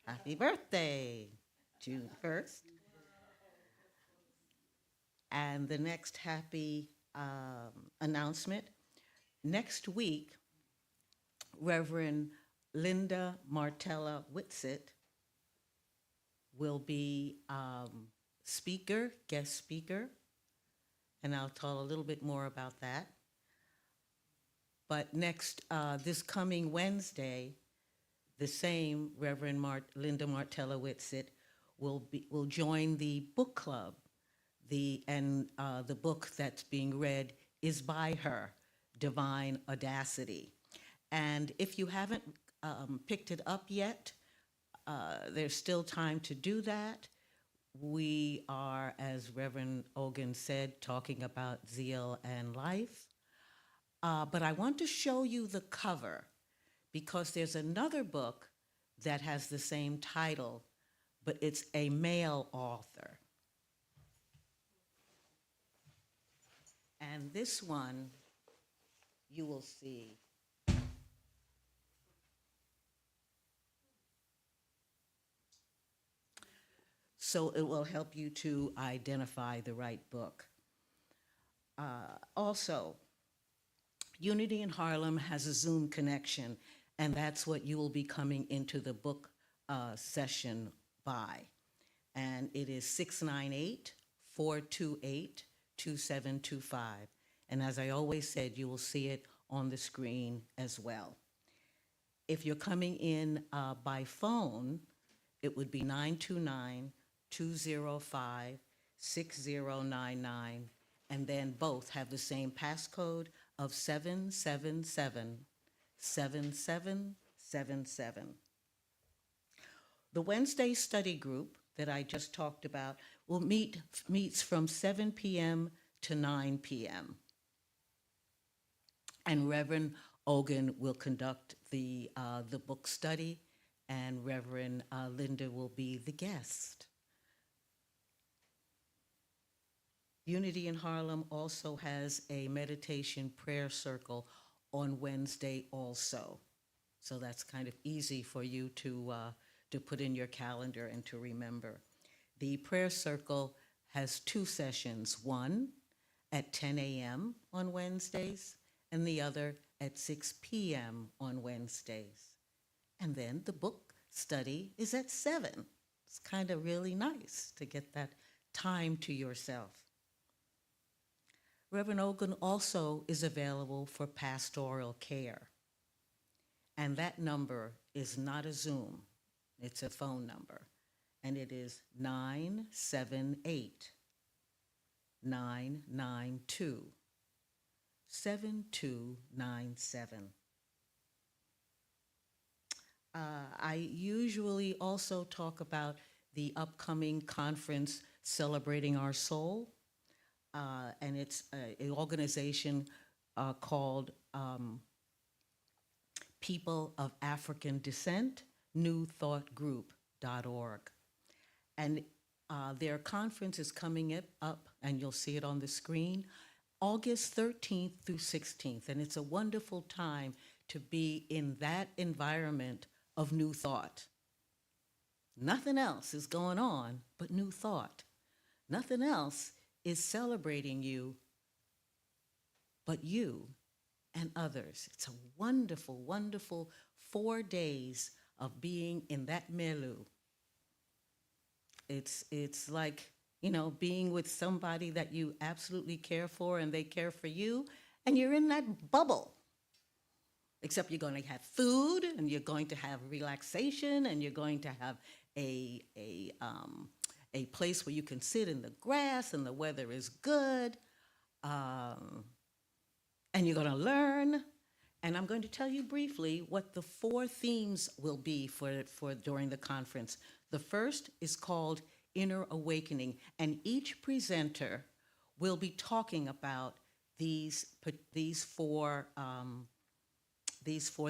Happy birthday, June 1st. And the next happy announcement, next week, Reverend Linda Martella Whitsitt will be guest speaker, and I'll tell a little bit more about that. But this coming Wednesday, the same Reverend Linda Martella Whitsitt will join the book club. The book that's being read is by her, Divine Audacity. And if you haven't picked it up yet, there's still time to do that. We are, as Reverend Ogun said, talking about zeal and life. But I want to show you the cover because there's another book that has the same title, but it's a male author. And this one, you will see. So it will help you to identify the right book. Also, Unity in Harlem has a Zoom connection, and that's what you will be coming into the book session by. And it is 698-428-2725. And as I always said, you will see it on the screen as well. If you're coming in by phone, it would be 929-205-6099, and then both have the same passcode of 777-7777. The Wednesday study group that I just talked about meets from 7 p.m. to 9 p.m. And Reverend Ogun will conduct the book study, and Reverend Linda will be the guest. Unity in Harlem also has a meditation prayer circle on Wednesday also. So that's kind of easy for you to put in your calendar and to remember. The prayer circle has 2 sessions, one at 10 a.m. on Wednesdays and the other at 6 p.m. on Wednesdays. And then the book study is at 7. It's kind of really nice to get that time to yourself. Reverend Ogun also is available for pastoral care. And that number is not a Zoom, it's a phone number. And it is 978-992-7297. I usually also talk about the upcoming conference Celebrating Our Soul. And it's an organization called People of African Descent, newthoughtgroup.org. And their conference is coming up, and you'll see it on the screen, August 13th through 16th. And it's a wonderful time to be in that environment of new thought. Nothing else is going on but new thought. Nothing else is celebrating you but you and others. It's a wonderful, wonderful 4 days of being in that milieu. It's like, you know, being with somebody that you absolutely care for and they care for you, and you're in that bubble. Except you're going to have food, and you're going to have relaxation, and you're going to have a place where you can sit in the grass and the weather is good, and you're going to learn. And I'm going to tell you briefly what the 4 themes will be for during the conference. The first is called Inner Awakening, and each presenter will be talking about these 4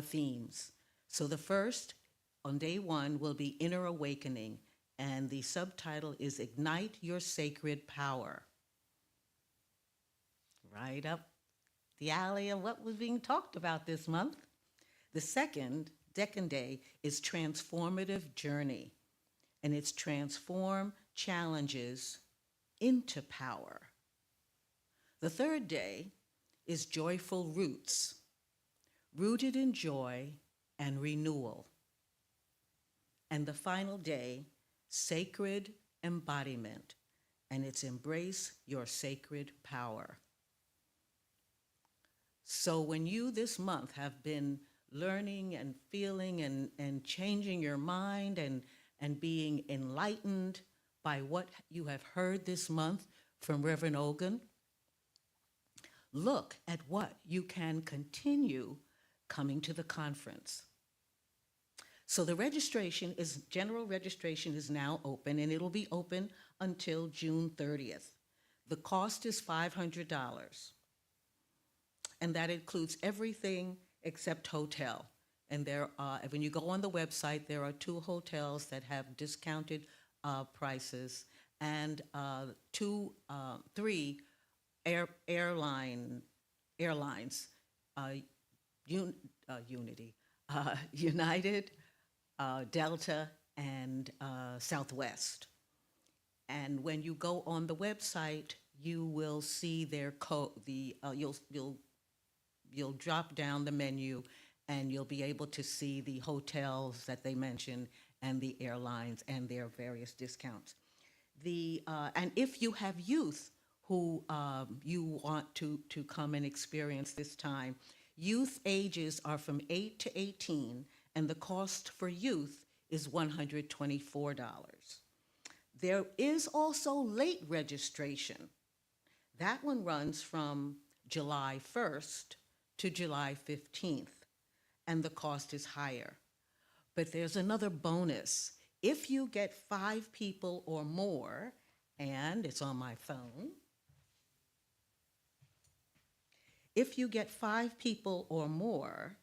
themes. So the first, on day 1, will be Inner Awakening, and the subtitle is Ignite Your Sacred Power. Right up the alley of what was being talked about this month. The second day, is Transformative Journey, and it's transform challenges into power. The third day is Joyful Roots, rooted in joy and renewal. And the final day, Sacred Embodiment, and it's Embrace Your Sacred Power. So when you this month have been learning and feeling and changing your mind and being enlightened by what you have heard this month from Reverend Ogun, look at what you can continue coming to the conference. So the general registration is now open, and it'll be open until June 30th. The cost is $500, and that includes everything except hotel. And when you go on the website, there are 2 hotels that have discounted prices, and 3 airlines, Unity, United, Delta, and Southwest. And when you go on the website, you will see their code. You'll drop down the menu, and you'll be able to see the hotels that they mention and the airlines and their various discounts. And if you have youth who you want to come and experience this time, youth ages are from 8 to 18, and the cost for youth is $124. There is also late registration. That one runs from July 1st to July 15th, and the cost is higher. But there's another bonus. If you get 5 people or more, and it's on my phone, if you get 5 people or more,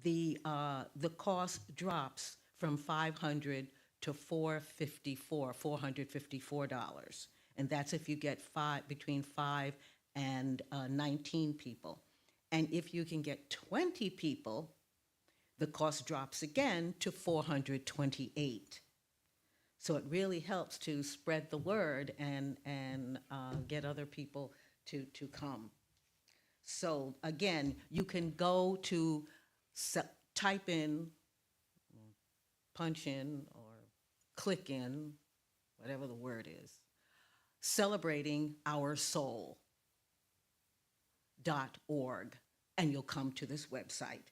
the cost drops from $500 to $454, and that's if you get between 5 and 19 people. And if you can get 20 people, the cost drops again to $428. So it really helps to spread the word and get other people to come. So again, you can go to type in, punch in, or click in, whatever the word is, Celebrating Our Soul.org, and you'll come to this website.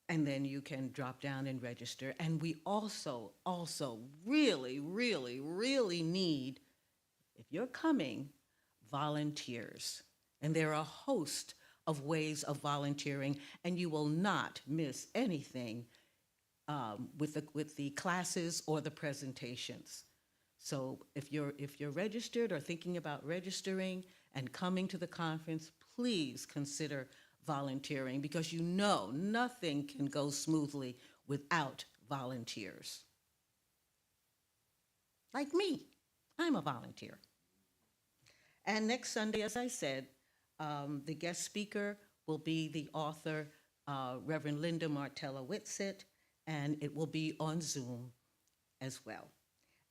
And then you can drop down and register. And we also really, really, really need, if you're coming, volunteers. And there are a host of ways of volunteering, and you will not miss anything with the classes or the presentations. So if you're registered or thinking about registering and coming to the conference, please consider volunteering, because you know nothing can go smoothly without volunteers. Like me, I'm a volunteer. And next Sunday, as I said, the guest speaker will be the author, Reverend Linda Martella Whitsitt, and it will be on Zoom as well.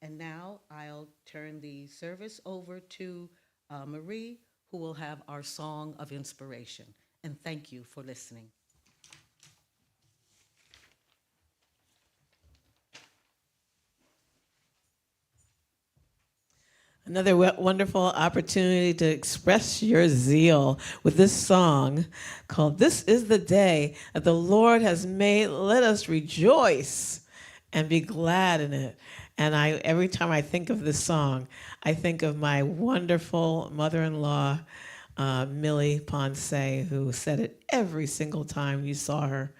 And now I'll turn the service over to Marie, who will have our song of inspiration. And thank you for listening. Another wonderful opportunity to express your zeal with this song called "This is the Day That the Lord Has Made. Let Us Rejoice and Be Glad in It." And every time I think of this song, I think of my wonderful mother-in-law, Millie Poncé, who said it every single time you saw her.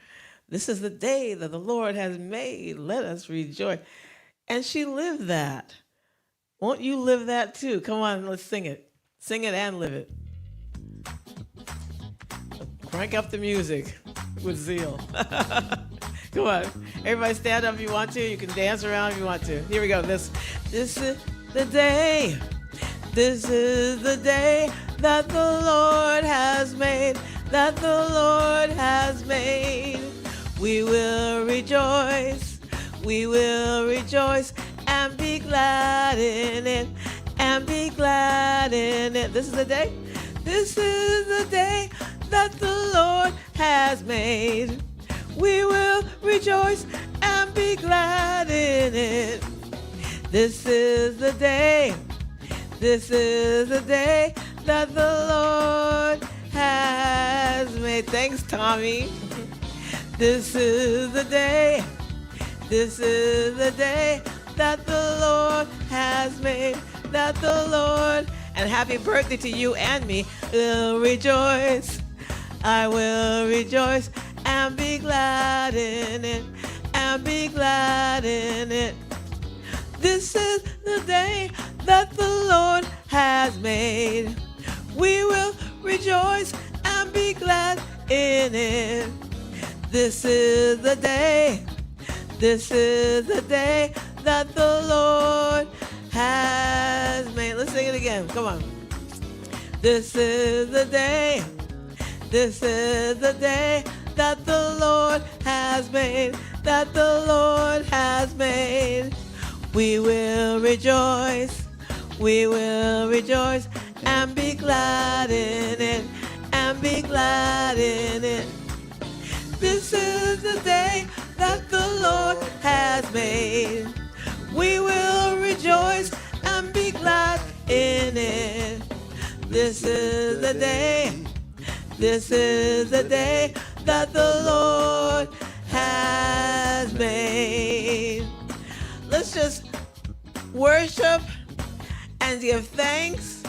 "This is the day that the Lord has made. Let us rejoice." And she lived that. Won't you live that too? Come on, let's sing it. Sing it and live it. Crank up the music with zeal. Come on. Everybody stand up if you want to. You can dance around if you want to. Here we go. This is the day. This is the day that the Lord has made. That the Lord has made. We will rejoice. We will rejoice and be glad in it. And be glad in it. This is the day. This is the day that the Lord has made. We will rejoice and be glad in it. This is the day. This is the day that the Lord has made. Thanks, Tommy. This is the day. This is the day that the Lord has made. That the Lord, and happy birthday to you and me, will rejoice. I will rejoice and be glad in it, and be glad in it. This is the day that the Lord has made. We will rejoice and be glad in it. This is the day. This is the day that the Lord has made. Let's sing it again. Come on. This is the day. This is the day that the Lord has made. That the Lord has made. We will rejoice. We will rejoice and be glad in it. And be glad in it. This is the day that the Lord has made. We will rejoice and be glad in it. This is the day. This is the day that the Lord has made. Let's just worship and give thanks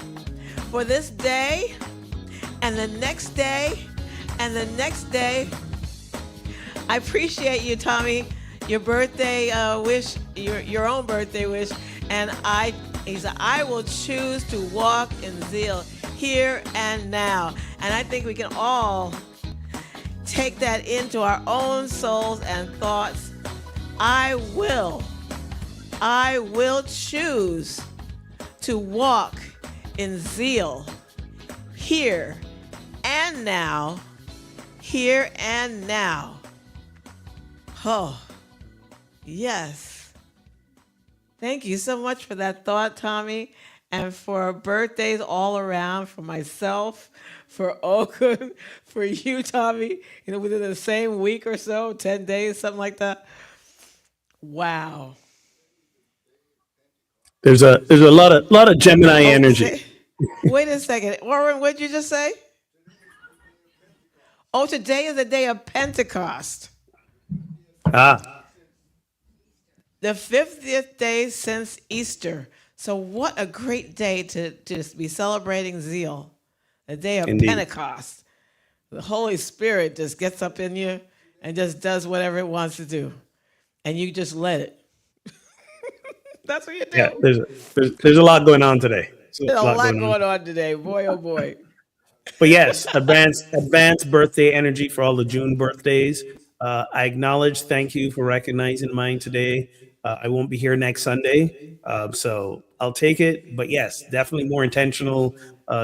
for this day and the next day and the next day. I appreciate you, Tommy, your birthday wish, your own birthday wish, and he said, I will choose to walk in zeal here and now. And I think we can all take that into our own souls and thoughts. I will choose to walk in zeal here and now, here and now. Oh, yes. Thank you so much for that thought, Tommy, and for birthdays all around, for myself, for Ogun, for you, Tommy, within the same week or so, 10 days, something like that. Wow. There's a lot of Gemini energy. Wait a second. Orrin, what did you just say? Oh, today is the day of Pentecost. The 50th day since Easter. So what a great day to just be celebrating zeal. The day of Indeed. Pentecost. The Holy Spirit just gets up in you and just does whatever it wants to do. and you just let it. That's what you Yeah, do. there's a lot going on today. There's There's a a lot lot going on. going on today. Boy, oh boy. But yes, advance birthday energy for all the June birthdays. I acknowledge. Thank you for recognizing mine today. I won't be here next Sunday, so I'll take it. But yes, definitely more intentional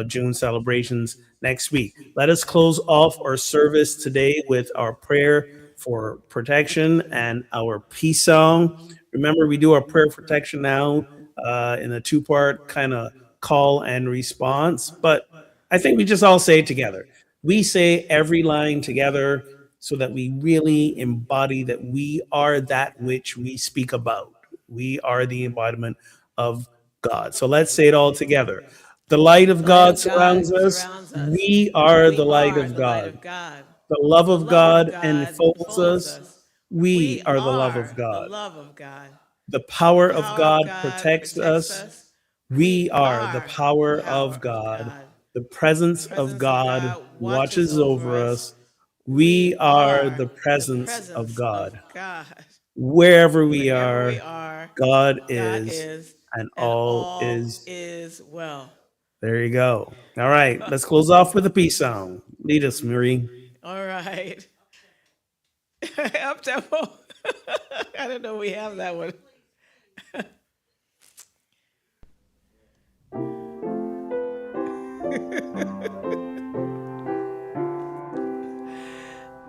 June celebrations next week. Let us close off our service today with our prayer for protection and our peace song. Remember, we do our prayer of protection now in a two-part kind of call and response, but I think we just all say it together. We say every line together so that we really embody that we are that which we speak about. We are the embodiment of God. So let's say it all together. The light of The light God of God surrounds us. surrounds us. We are We the light are of the light God. of God. The love The of love of God God enfolds enfolds us. us. We We are the love of are the God. love of God. The The power of power of God God protects protects us. us. We We are the are the power power of of God. God. The The presence of presence of God God watches watches over over us. us. We We are are the the presence of presence of God. God. Wherever we Wherever we are, are, God God is, is, and and all all is. is well. There you go. All right, let's close off with a peace song. Lead us, Marie. All right. Up tempo. I don't know we have that one.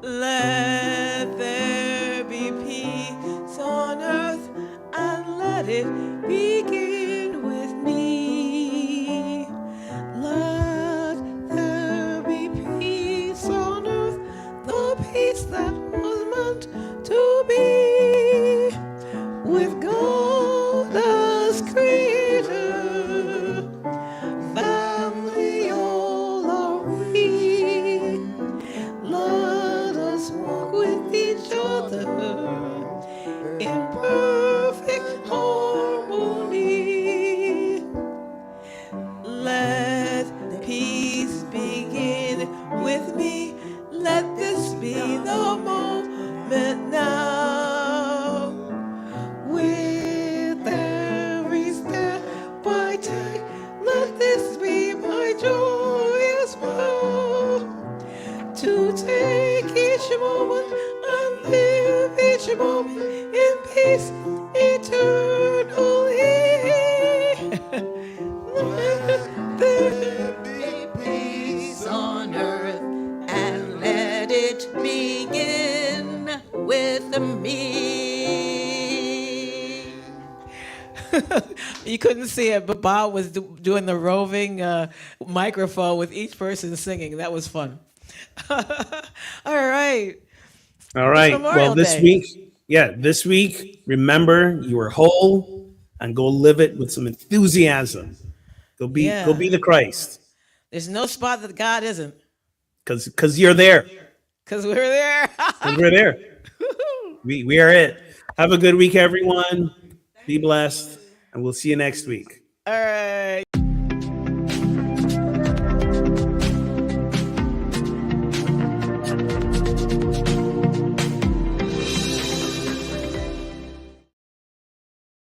Let there be peace on earth and let it begin with me. Let there be peace on earth, the peace that was meant to be with God as creator. Family all are we. Let us walk with each other in perfect harmony. Let peace begin with me. Let this be the moment now. With every step I take, let this be my joyous vow. To take each moment and live each moment in peace eternally. Let there Be peace on earth and let it begin with me. You couldn't see it, but Bob was doing the roving microphone with each person singing. That was fun. All right. All It's right. Well, Memorial this Day. week, remember you are whole and go live it with some enthusiasm. Go Yeah. be the Christ There's no spot that God isn't, because you're there. because we're there. Because we're there. We are it. Have a good week, everyone. Be blessed, and we'll see you next week. All right.